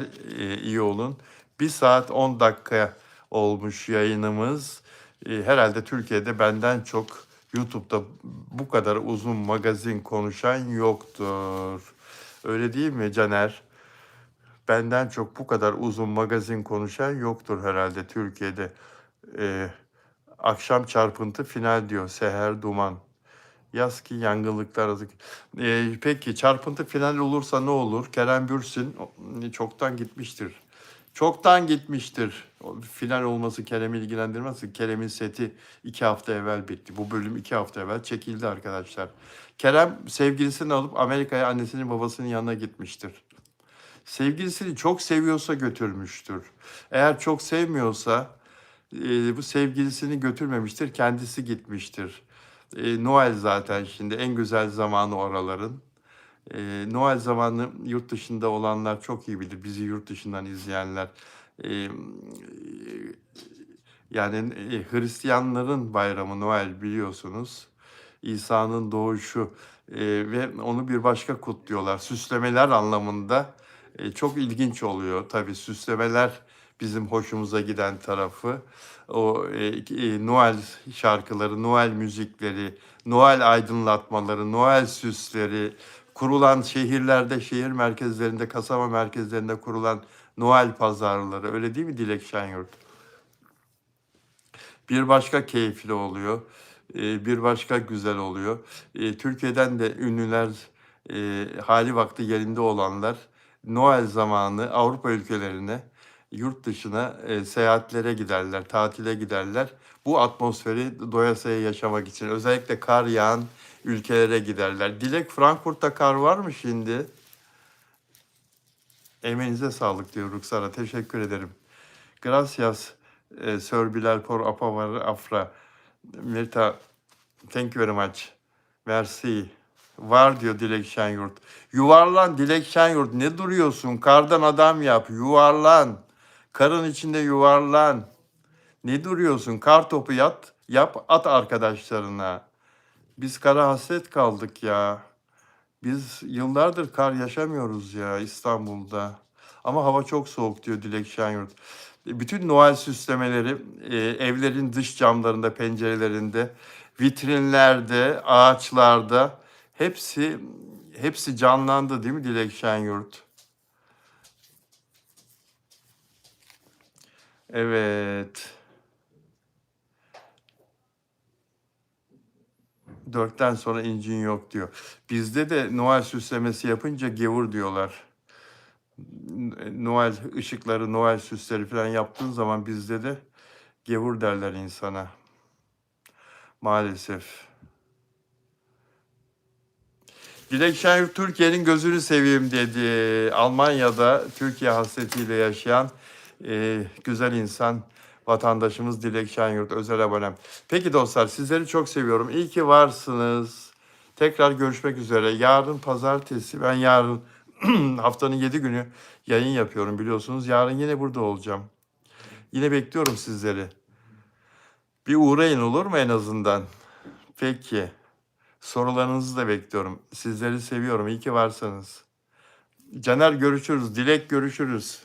iyi olun. 1 saat 10 dakika olmuş yayınımız. Herhalde Türkiye'de benden çok YouTube'da bu kadar uzun magazin konuşan yoktur. Öyle değil mi Caner? Benden çok bu kadar uzun magazin konuşan yoktur herhalde Türkiye'de. Akşam çarpıntı final diyor Seher Duman. Yaz ki yangınlıklar azık. Peki çarpıntı final olursa ne olur? Kerem Bürsin çoktan gitmiştir. Çoktan gitmiştir. Final olması Kerem'i ilgilendirmez. Kerem'in seti 2 hafta evvel bitti. Bu bölüm 2 hafta evvel çekildi arkadaşlar. Kerem sevgilisini alıp Amerika'ya annesinin babasının yanına gitmiştir. Sevgilisini çok seviyorsa götürmüştür. Eğer çok sevmiyorsa bu sevgilisini götürmemiştir. Kendisi gitmiştir. Noel zaten şimdi en güzel zamanı oraların. Noel zamanı yurt dışında olanlar çok iyi bilir. Bizi yurt dışından izleyenler. Ee, Yani Hristiyanların bayramı Noel biliyorsunuz. İsa'nın doğuşu ve onu bir başka kutluyorlar. Süslemeler anlamında çok ilginç oluyor. Tabii süslemeler bizim hoşumuza giden tarafı. O Noel şarkıları, Noel müzikleri, Noel aydınlatmaları, Noel süsleri, kurulan şehirlerde, şehir merkezlerinde, kasaba merkezlerinde kurulan Noel pazarları. Öyle değil mi Dilek Şenyurt? Bir başka keyifli oluyor. Bir başka güzel oluyor. Türkiye'den de ünlüler, hali vakti yerinde olanlar Noel zamanı Avrupa ülkelerine, yurt dışına seyahatlere giderler, tatile giderler. Bu atmosferi doyasıya yaşamak için özellikle kar yağan ülkelere giderler. Dilek Frankfurt'ta kar var mı şimdi? Emeğinize sağlık diyor Ruksara. Teşekkür ederim. Gracias, Sir Bilal por apavar afra. Mirta, thank you very much. Merci. Var diyor Dilek Şenyurt. Yuvarlan Dilek Şenyurt. Ne duruyorsun? Kardan adam yap. Yuvarlan. Karın içinde yuvarlan. Ne duruyorsun? Kar topu yap at arkadaşlarına. Biz kara hasret kaldık ya. Biz yıllardır kar yaşamıyoruz ya İstanbul'da. Ama hava çok soğuk diyor Dilek Şenyurt. Bütün Noel süslemeleri evlerin dış camlarında, pencerelerinde, vitrinlerde, ağaçlarda hepsi canlandı değil mi Dilek Şenyurt? Evet. 4'ten sonra incin yok diyor. Bizde de Noel süslemesi yapınca gevur diyorlar. Noel ışıkları, Noel süsleri falan yaptığın zaman bizde de gevur derler insana. Maalesef. Dilek Şenyurt Türkiye'nin gözünü seveyim dedi. Almanya'da Türkiye hasretiyle yaşayan güzel insan vatandaşımız Dilek Şenyurt özel abonem. Peki dostlar sizleri çok seviyorum. İyi ki varsınız. Tekrar görüşmek üzere. Yarın pazartesi ben yarın haftanın 7 günü yayın yapıyorum biliyorsunuz. Yarın yine burada olacağım. Yine bekliyorum sizleri. Bir uğrayın olur mu en azından? Peki. Sorularınızı da bekliyorum. Sizleri seviyorum. İyi ki varsınız. Caner görüşürüz. Dilek görüşürüz.